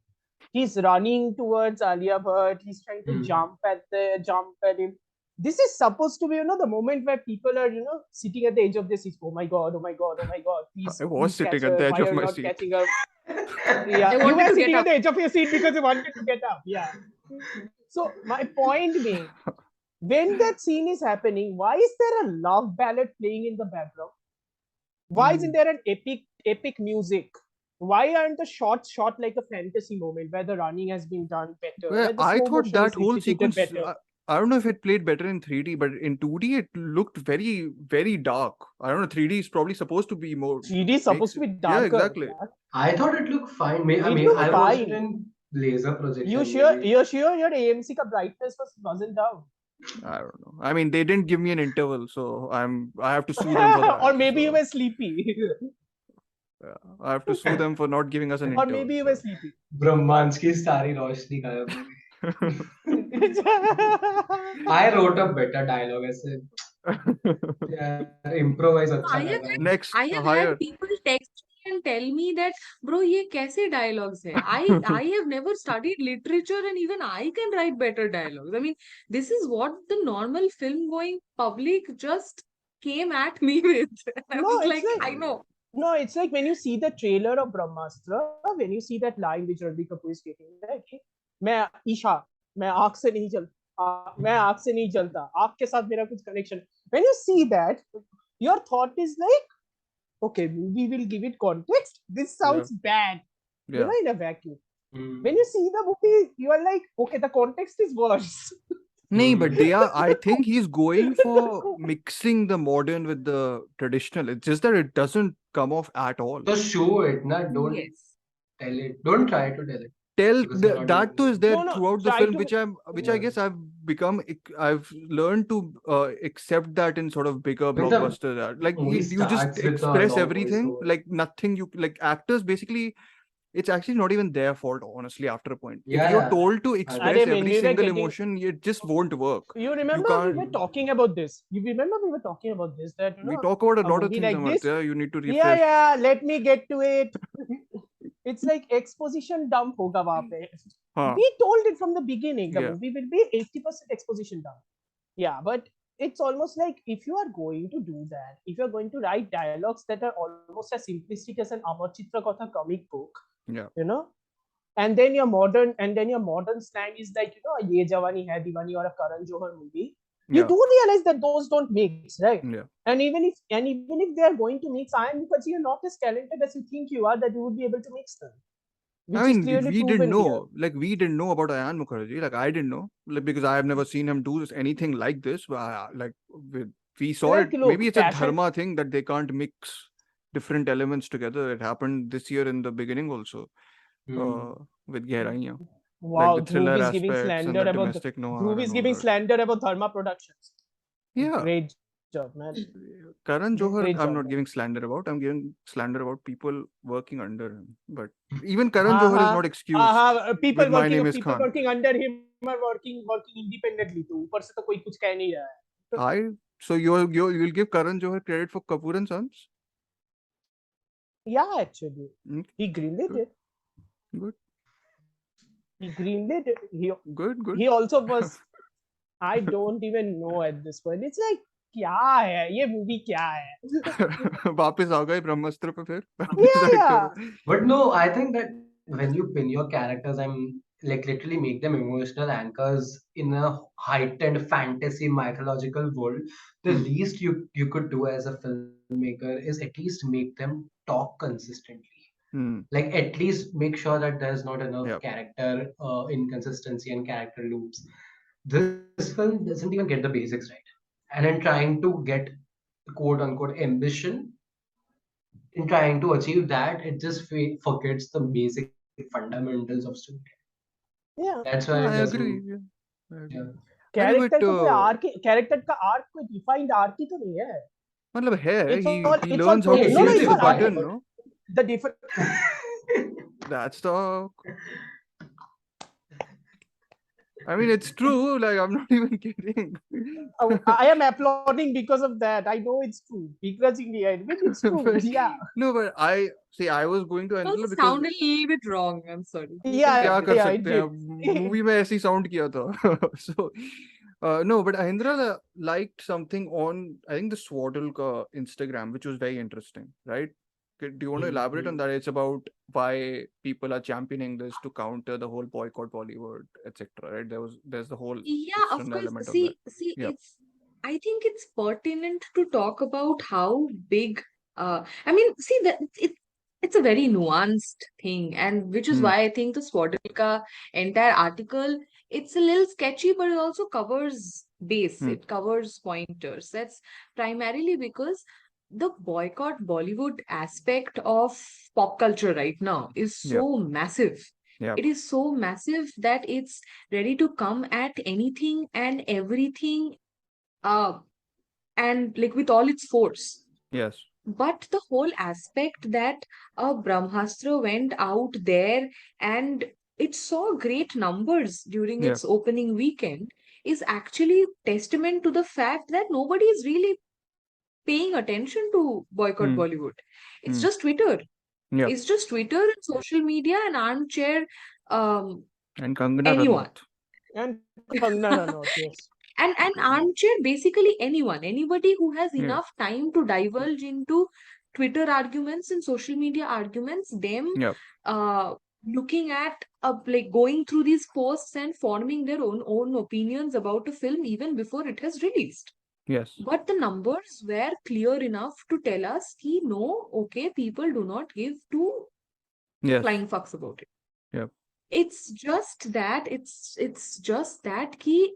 he's running towards Alia Bhatt. He's trying to Hmm. jump at him. This is supposed to be, the moment where people are, sitting at the edge of their seats. Oh my god! Oh my god! Oh my god! Please, I was please sitting catch at her. the edge Why of are you my not seat. catching her? I Yeah, you wanted were to get sitting at up. the edge of your seat because you wanted to get up. Yeah. So my point being, when that scene is happening, why is there a love ballad playing in the background? Why isn't there an epic music? Why aren't the shots shot like a fantasy moment where the running has been done better, Well, where the I slow thought motion that is whole executed sequence, better? I don't know if it played better in 3D, but in 2D it looked very, very dark. I don't know, 3D is probably supposed to be more, 3D is supposed makes to it, be yeah, darker. exactly. Yeah. I thought it looked fine. I It mean, looked I watched it fine. in laser projection. You're sure Maybe. your AMC ka brightness wasn't down? I don't know. I mean, they didn't give me an interval, so I have to sue them for that. Or maybe you So, were sleepy. yeah, I have to sue them for not giving us an Or interval. maybe you were So. sleepy. ब्रह्मांड की सारी रोशनी गायब हो गई. I wrote a better dialogue ऐसे. यार improvise अच्छा I have लगा. had Next, I have had higher. people text me and tell me that, bro, ये कैसे dialogues है? I have never studied literature and even I can write better dialogues. I mean, this is what the normal film going public just came at me with. I No, was it's like, like I know. No, it's like when you see the trailer of Brahmastra, when you see that line which Ranbir Kapoor is taking, like, मैं ईशा, मैं आँख से नहीं मैं आँख से नहीं जलता, आँख के साथ मेरा कुछ connection. When you see that, your thought is like, okay, movie will give it context. This sounds bad, Yeah. in a vacuum. Hmm. When you see the movie, you are like, okay, the context is worse. No, but they are. I Cool. think he's going for mixing the modern with the traditional. It's just that it doesn't come off at all. So show it, na. Don't Yes. tell it. Don't try to tell it Tell because you're not doing that too is anything. there No, no, throughout the try film, to. which I Yeah. guess I've learned to accept that in sort of bigger Like the blockbusters. Like movie you just starts with a express long everything, voiceover. like nothing. You like actors basically. It's actually not even their fault, honestly. After a point, if Yeah, you're yeah. told to I agree. express I mean, every we were single getting. emotion, it just won't work. You You remember we can't. were talking about this. You remember we were talking about this that We talk about a a lot of movie things, like this. Amartya. You need to Yeah, refresh. yeah. Let me get to it. It's like exposition dump hoga wahan pe. Huh. We told it from the beginning. The Yeah. movie will be 80% exposition dump. Yeah, but it's almost like if you are going to do that, if you're going to write dialogues that are almost as simplistic as an Amartya Katha comic book, Yeah. you know, and then your modern slang is like, Ye Jawani Hai Diwani or a Karan Johar movie. You Yeah. do realize that those don't mix, right? Yeah. And even if they are going to mix, Ayan Mukherjee, you're not as talented as you think you are that you would be able to mix them, I which is mean, clearly we didn't proven here. know. Like, we didn't know about Ayan Mukherjee. Like, I didn't know. Like, because I have never seen him do anything like this. But we saw it. Like, Maybe look, it's a passion. dharma thing that they can't mix different elements together. It happened this year in the beginning also, Hmm. with Gehraiyan. Like Wow, the thriller Dhruv is giving aspects and slander the about domestic noir Dhruv and is all giving that. slander about Dharma Productions. Yeah. Great job, man. Karan Johar, Great I'm job, not man. giving slander about. I'm giving slander about people working under him. But even Karan Johar is Uh-huh. not excused with My Name is People Khan. working under him are working independently too. ऊपर से तो कोई कुछ कह नहीं रहा है. So you'll give Karan Johar credit for Kapoor and Sons? Yeah, actually, Mm, he greenlit good, it. good, He greenlit it. good, good. He also was. I don't even know at this point. It's like क्या है ये movie क्या है? वापस आ गए ब्रह्मास्त्र पे फिर Yeah, decide yeah. करो. But no, I think that when you pin your characters and like literally make them emotional anchors in a heightened fantasy mythological world, the Hmm. least you could do as a filmmaker is at least make them talk consistently. Hmm. Like at least make sure that there's not enough Yeah. character inconsistency and character loops. This film doesn't even get the basics right, and in trying to get quote unquote ambition in trying to achieve that, it just forgets the basic fundamentals of story. Yeah. That's why it I doesn't. agree. Yeah, I Yeah. agree. अरे Character but का कोई arc, character का arc कोई defined arc ही तो नहीं है. मतलब है he It's all learns how to It no, is push it's the all arc. button, defined. no? The different. That's the. I mean, it's true. Like, I'm not even kidding. I am applauding because of that. I know it's true. Begrudgingly, I admit it's true. But- Yeah. No, but I was going to Also Ahendrila because sounded a little bit wrong. I'm sorry. You Yeah, can क्या cut कर it. yeah, सकते it हैं did. Movie में ऐसी sound किया था so no but Ahendrila liked something on I think the Swaddle ka Instagram which was very interesting, right? Do you want to elaborate on that? It's about why people are championing this to counter the whole boycott Bollywood, etc. Right? There's the whole Yeah, of external course. element of that. See, Yeah. I think it's pertinent to talk about how big, I mean, see that it's a very nuanced thing, and which is Hmm. why I think the Swadilka entire article, it's a little sketchy, but it also covers base. Hmm. It covers pointers. That's primarily because the boycott Bollywood aspect of pop culture right now is Yeah. so massive. Yeah. It is so massive that it's ready to come at anything and everything, uh, and like with all its force. Yes. But the whole aspect that Brahmastra went out there and it saw great numbers during Yeah. its opening weekend is actually testament to the fact that nobody is really paying attention to boycott Hmm. Bollywood. It's Hmm. just Twitter. Yeah. It's just Twitter and social media and armchair And Kangana anyone. Ranaut. And Kangana Ranaut, yes. And armchair basically anybody who has Yeah. enough time to divulge into Twitter arguments and social media arguments, them Yeah. looking at like going through these posts and forming their own opinions about a film even before it has released. Yes. But the numbers were clear enough to tell us ki no, okay, people do not give two Yes. flying fucks about it. Yeah. It's just that ki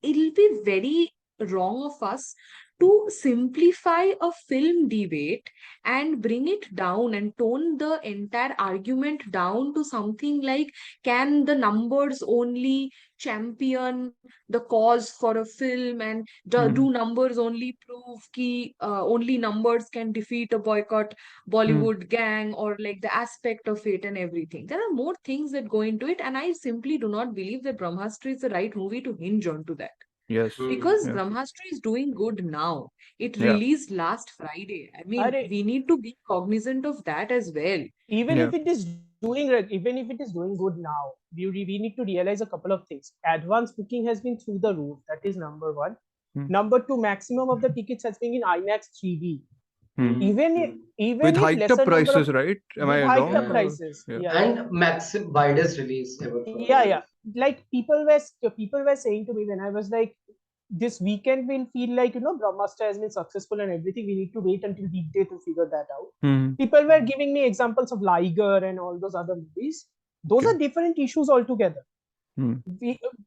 it'll be very wrong of us to simplify a film debate and bring it down and tone the entire argument down to something like, can the numbers only champion the cause for a film, and do numbers only prove ki only numbers can defeat a boycott Hmm. Bollywood gang, or like the aspect of it and everything. There are more things that go into it, and I simply do not believe that Brahmastra is the right movie to hinge onto that. Yes. Because Yeah. Brahmastra is doing good now. It Yeah. released last Friday. I mean, Are, we need to be cognizant of that as well. even Yeah. if it is even if it is doing good now, we need to realize a couple of things. Advance booking has been through the roof. That is number one. Hmm. Number two, maximum of the tickets has been in IMAX 3D. Hmm. Even With if hiked lesser up number prices, of, right? Am with I hiked wrong? up Yeah. prices. Yeah. Yeah, yeah. And widest release ever for Yeah. Like people were saying to me when I was like, this weekend will feel like, Brahmastra has been successful and everything. We need to wait until weekday to figure that out. Hmm. People were giving me examples of Liger and all those other movies. Those Okay. are different issues altogether. Hmm.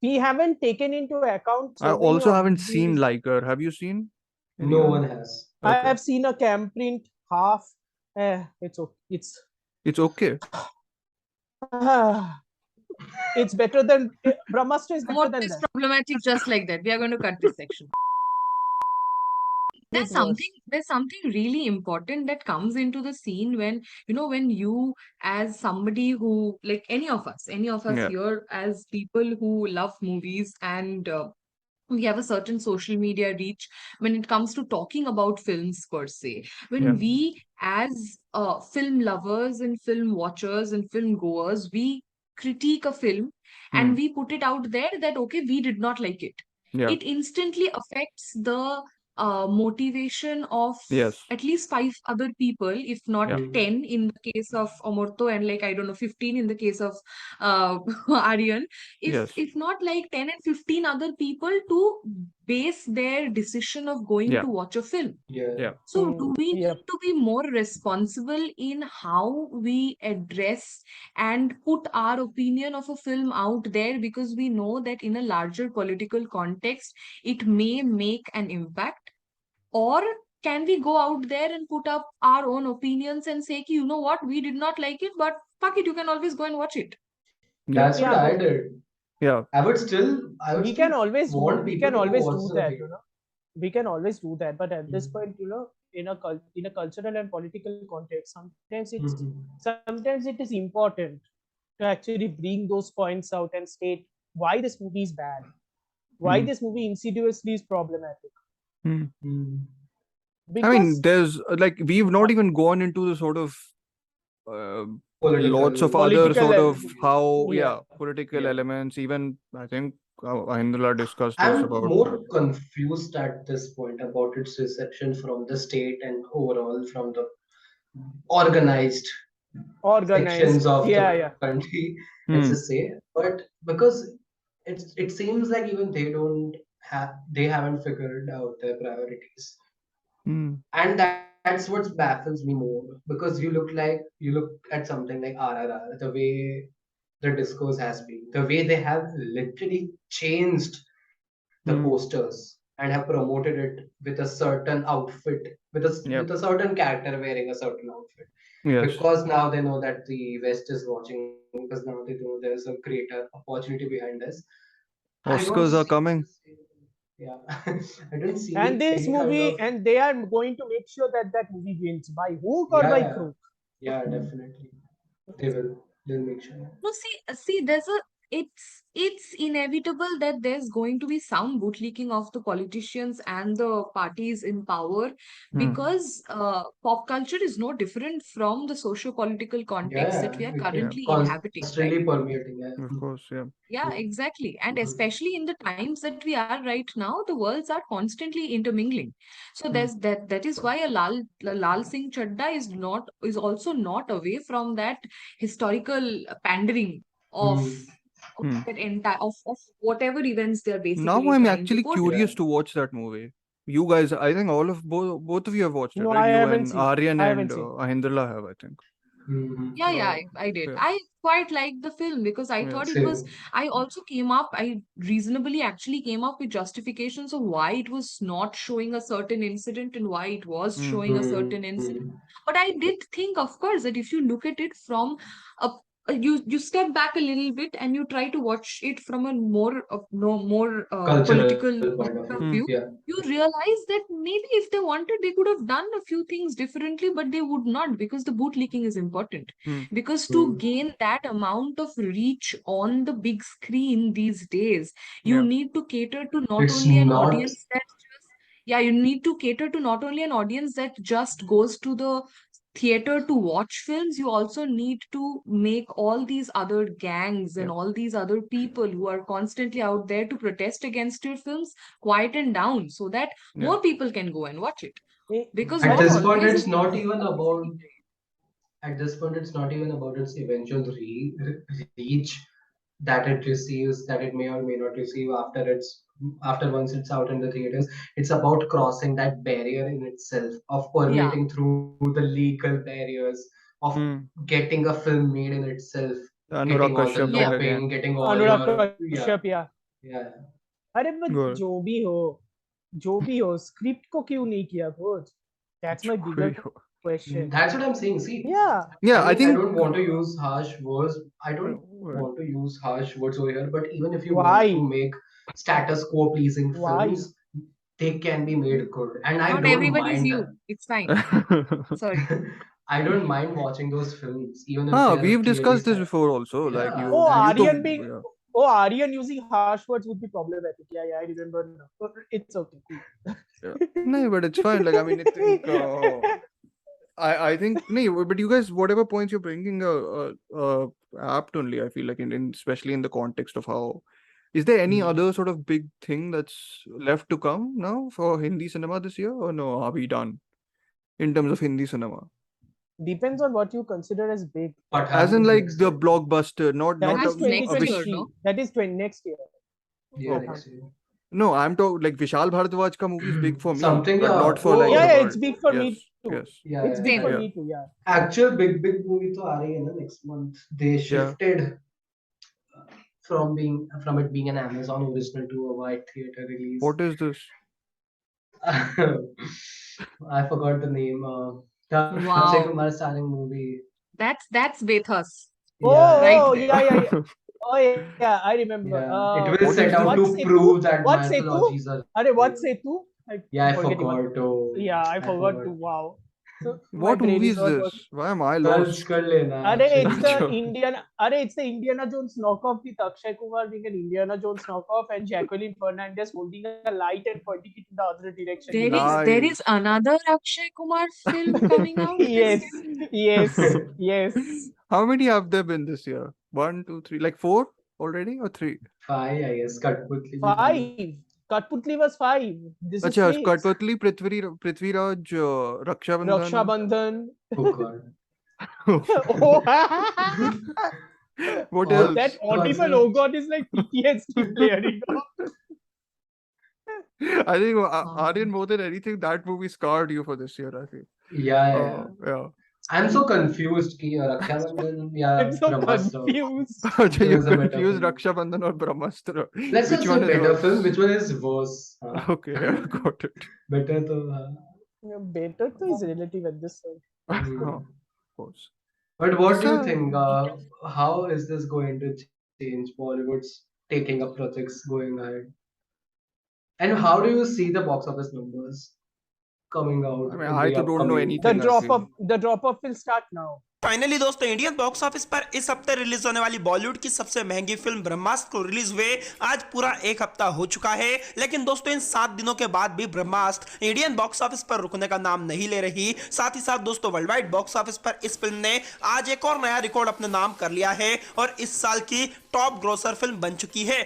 We haven't taken into account I so many also of haven't seen these. Liker. Have you seen No anyone? one has. I Okay. have seen a cam print half. It's okay. It's okay. It's better than Brahmastra is better Amartya than is that. problematic just like that. We are going to cut this section. Bit worse. There's something really important that comes into the scene when, when you, as somebody who, like any of us Yeah. here, as people who love movies, and we have a certain social media reach when it comes to talking about films per se. Yeah. When we, as film lovers and film watchers and film goers, we critique a film Hmm. and we put it out there that, okay, we did not like it. Yeah. It instantly affects the motivation of Yes. at least five other people, if not Yeah. 10 in the case of Amartya, and like, I don't know, 15 in the case of Aryan. Yes. If not like 10 and 15 other people to base their decision of going Yeah. to watch a film. Yeah. Yeah. So do we need Yep. to be more responsible in how we address and put our opinion of a film out there, because we know that in a larger political context it may make an impact? Or can we go out there and put up our own opinions and say, you know what, we did not like it, but fuck it, you can always go and watch it. Yeah. That's what Yeah, I but did. Yeah. I would still we can always want we people can to go always watch do the that, theater. we can always do that, but at this Mhm. point, in a cultural and political context, Mhm. sometimes it is important to actually bring those points out and state why this movie is bad, why Hmm. this movie insidiously is problematic. Hmm. Mhm. I mean, Because there's like we've not even gone into the sort of uh, lots of Political. other political, sort of how, yeah, political Yeah. elements. Even I think Ahendrila discussed this I'm about. more confused at this point about its reception from the state and overall from the organized organized, sections of yeah, the yeah. country, let's Hmm. just say. But because it seems like even they haven't figured out their priorities. Hmm. And that's what baffles me more, because you look at something like RRR, the way the discourse has been, the way they have literally changed the Hmm. posters and have promoted it with a certain outfit, with Yep. a certain character wearing a certain outfit, Yes. because now they know that the West is watching, because now they know there's a greater opportunity behind us. I don't Oscars see are the coming. same. Yeah, I don't see And this any kind movie, of. and they are going to make sure that that movie wins by hook or Yeah, by yeah, crook. yeah, definitely. They will. They'll make sure. No, see, it's inevitable that there's going to be some bootlicking of the politicians and the parties in power, Hmm. because pop culture is no different from the socio-political context that Yeah, we are yeah. Yeah. currently inhabiting, Constantly right? permeating. Yeah. Of course. Yeah. Yeah, exactly. And Mhm. especially in the times that we are right now, the worlds are constantly intermingling. So Hmm. that is why a Lal Singh Chadda is also not away from that historical pandering of Hmm. Hmm. that entire of whatever events they're Now basically I'm trying to actually portray. curious Yeah. to watch that movie. You guys, I think all of both of you have watched it, No, right? I You haven't and seen. Aryan I and haven't seen. Ahendrila have, I think. Yeah, yeah, Oh, I did. Yeah. I quite liked the film because I Yeah. thought it was, same. I also came up, I reasonably actually came up with justifications of why it was not showing a certain incident and why it was Mm. showing a certain incident. But I did think, of course, that if you look at it from you step back a little bit and you try to watch it from a more no more Cultural political point of point view. of Mm. view, Yeah. you realize that maybe if they wanted, they could have done a few things differently, but they would not because the bootlicking is important. Mm. Because to Mm. gain that amount of reach on the big screen these days, you Yeah. need to cater to not It's only an not. audience that just, yeah, you need to cater to not only an audience that just goes to the theater to watch films, you also need to make all these other gangs and Yeah. all these other people who are constantly out there to protest against your films quieten down so that Yeah. more people can go and watch it. Eh, Because At what what this point, always it's is not even always about. been At this point, it's not even about its eventual reach that it receives, that it may or may not receive after once it's out in the theaters. It's about crossing that barrier in itself of yeah. permeating through the legal barriers of Mm. getting a film made in itself, getting Anurag all the Kashyap thing Yeah. lobbying, again. getting all Anurag your yeah, Kashyap या yeah. अरे but Good. जो भी हो script को क्यों नहीं किया खोज that's my bigger question That's what I'm saying. See, yeah Yeah, I I mean, I think. don't want to use harsh words. I don't Well, want to use harsh words over here, but even if you want to why make status quo pleasing why films, they can be made good. And I Not don't everyone is mind you. It's fine. Sorry. I don't mind watching those films, even if they are we've clearly discussed this before also. Like yeah, oh you that's Aryan took. being Yeah. oh Aryan using harsh words would be problematic yeah I remember now it's okay cool Yeah. No, but it's fine. Like I mean, I think. I think no, but you guys, whatever points you're bringing, apt only. I feel like in especially in the context of how. Is there any mm. other sort of big thing that's left to come now for Hindi cinema this year, or no? Are we done in terms of Hindi cinema? depends on what you consider as big As in Pathan like next the year. blockbuster, not that is That's next a year, Vish. 2023 no? that is 20 next year Yeah, Okay. Pathan. next year. No, I'm talking like Vishal Bhardwaj ka movie is big for me, Something, but yeah. not for like yeah the Oh, yeah it's world. big for Yes, me too yes, yeah, it's yeah, big Same. for yeah, me too yeah actual big movie to aa rahi hai na next month. They yeah. shifted from it being an Amazon original to a wide theater release. What is this? I forgot the name. The Akshay Wow. Kumar starring movie. That's Bethas Yeah, right oh there. yeah yeah yeah oh yeah I remember yeah. It will What set is out this? what to Setu prove that what Setu mythologies are Are what real. Setu Yeah, I'm I forgetting what forgot. Oh, yeah I I forgot to forgot. wow so my What brain movie is is not this? working Why am I Search lost? kar lena. Are Akshay it's the Kumar. Acha. It's the Indiana Jones knockoff with Akshay Kumar being an Indiana Jones knockoff and Jacqueline Fernandez holding a light and pointing it in the other direction in the air. There is Nice. another Akshay Kumar film coming out this Yes, yes, yes. How many have there been this year? One, two, three, like four already or three? Five, I guess. Katputli bhi hai na. Five. Katputli was five. This is Acha, six. Katpatli, Prithviraj, Raksha Raksha Bandhan. Bandhan. Oh God. Oh, What Also, that else? audible oh god is like PTSD player, you know. I think Um, Aryan, more than anything, that movie scarred you for this year, I think. yeah, yeah. Yeah. I'm so confused ki Raksha Bandhan I'm ya so Brahmastra. confused. Acha, Which one you is a better confused film? Raksha Bandhan or Brahmastra. Let's Which just one say is better film. worse? Which one is worse? Okay, yeah, got it. Better to. Better to is relative at this point. Of Hmm. course. But what do you So, think? How is this going to change Bollywood's taking up projects going ahead? And how do you see the box office numbers coming out I mean, in I the too don't know upcoming The anything, I drop weeks? off feel. the drop off will start now. Finally दोस्तों Indian box office पर इस हफ्ते release होने वाली बॉलीवुड की सबसे महंगी film ब्रह्मास्त्र को रिलीज हुए आज पूरा एक हफ्ता हो चुका है लेकिन दोस्तों इन 7 दिनों के बाद भी ब्रह्मास्त्र इंडियन बॉक्स ऑफिस पर रुकने का नाम नहीं ले रही साथ ही साथ दोस्तों वर्ल्ड वाइड बॉक्स ऑफिस पर इस फिल्म ने आज एक और नया रिकॉर्ड अपने नाम कर लिया है और इस साल की टॉप ग्रोसर फिल्म बन चुकी है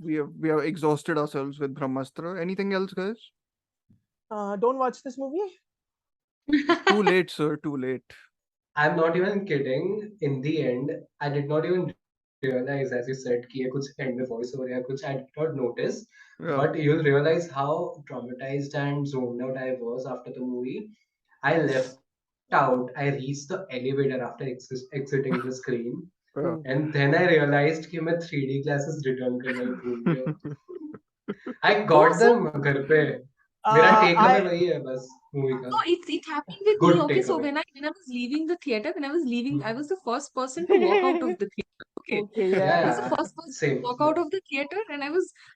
We have exhausted ourselves with Brahmastra. Anything else, guys? Don't watch this movie. Too late, sir. Too late. I'm not even kidding. In the end, I did not even realize, as you said, कि ये कुछ end में voice over या कुछ I did not notice. Yeah. But you'll realize how traumatized and zoned out I was after the movie. I left out. I reached the elevator after exiting the screen. Yeah. And then I realized कि मैं 3D glasses return करना ही भूल गया. I got them घर पे. मेरा take away I वही है बस movie का. No, it happened with me. Good Okay, so takeaway. when I was leaving the theater, when I was leaving, I was the first person to walk out of the theater. Okay. okay, Yeah, yeah. I was the yeah, first person same. to walk out of the theater, and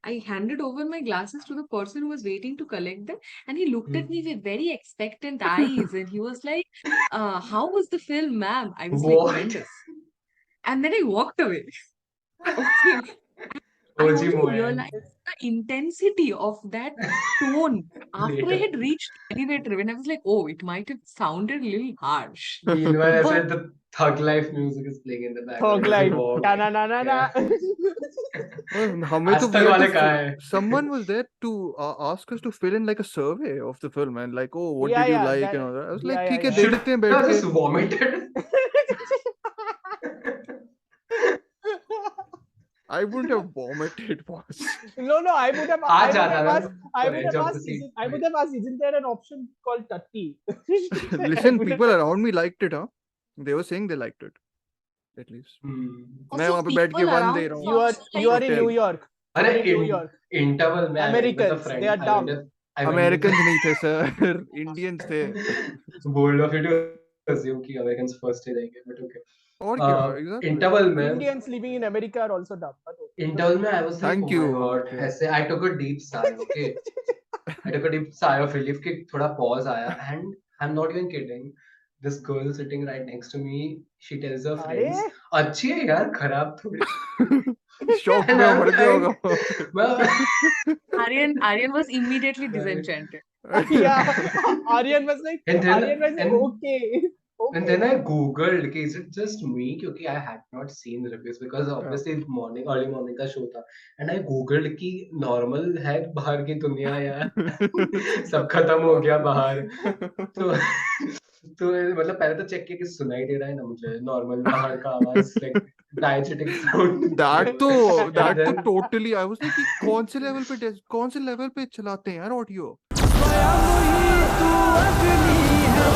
I handed over my glasses to the person who was waiting to collect them, and he looked at me with very expectant eyes, and he was like, "How was the film, ma'am?" I was like, What? "Horrendous," and then I walked away. Okay. I OG only moment. realized the intensity of that tone after I Later. had reached the elevator, when I was like, "Oh, it might have sounded a little harsh." Meanwhile, I But said the Thug Life music is playing in the background. Thug as we life. walk. Ta-na-na-na-na. हमें तो आज तक we had वाले to कहाँ है? someone was there to ask us to fill in like a survey of the film and like, oh, what Yeah, did you yeah, like that- and all that. I was yeah, like, yeah, ठीक है yeah. They Should देते हैं I बैठ के. just vomited? I wouldn't have vomited once. No, I would have. Uh I would जाता have ना asked. I तो would edge have of the asked. seat. I would have asked. Isn't there an option called Tatti? Listen, people around me liked it, huh? They were saying they liked it. At least. मैं also वहाँ पे बैठ के people 1 around दे रहा us हूँ. You are also you like are in Hotel. New York. अरे You're in New York. interval में I went with a Americans, friend. they are I dumb. went with- I went with- Americans नहीं थे sir. Indians थे. Bold of you to assume कि Americans first day जाएंगे, but okay. और क्या? Exactly. Interval में Indians living in America are also dumb. But okay. interval में I was like, Thank oh you, my god, Amartya. ऐसे I took a deep sigh, okay. I took a deep sigh of relief कि थोड़ा pause आया, and I'm not even kidding. This girl sitting right next to me, she tells her friends, अरे अच्छी है यार, खराब थोड़ी. शौक And में I'm मर गया like, होगा. well, Aryan was immediately disenchanted. yeah, Aryan was like, And then- Aryan was like, and- okay. And then I googled, okay, is it just me? Because I had not seen the reviews because obviously early morning का show था. And I googled कि normal है बाहर की दुनिया या सब खत्म हो गया बाहर. तो मतलब पहले तो चेक किया कि सुनाई दे रहा है ना मुझे normal बाहर का आवाज like diegetic sound. that तो And then- totally I was like कि कौन से level पे चलाते हैं यार ऑडियो. स्वयं ही तू अग्नि है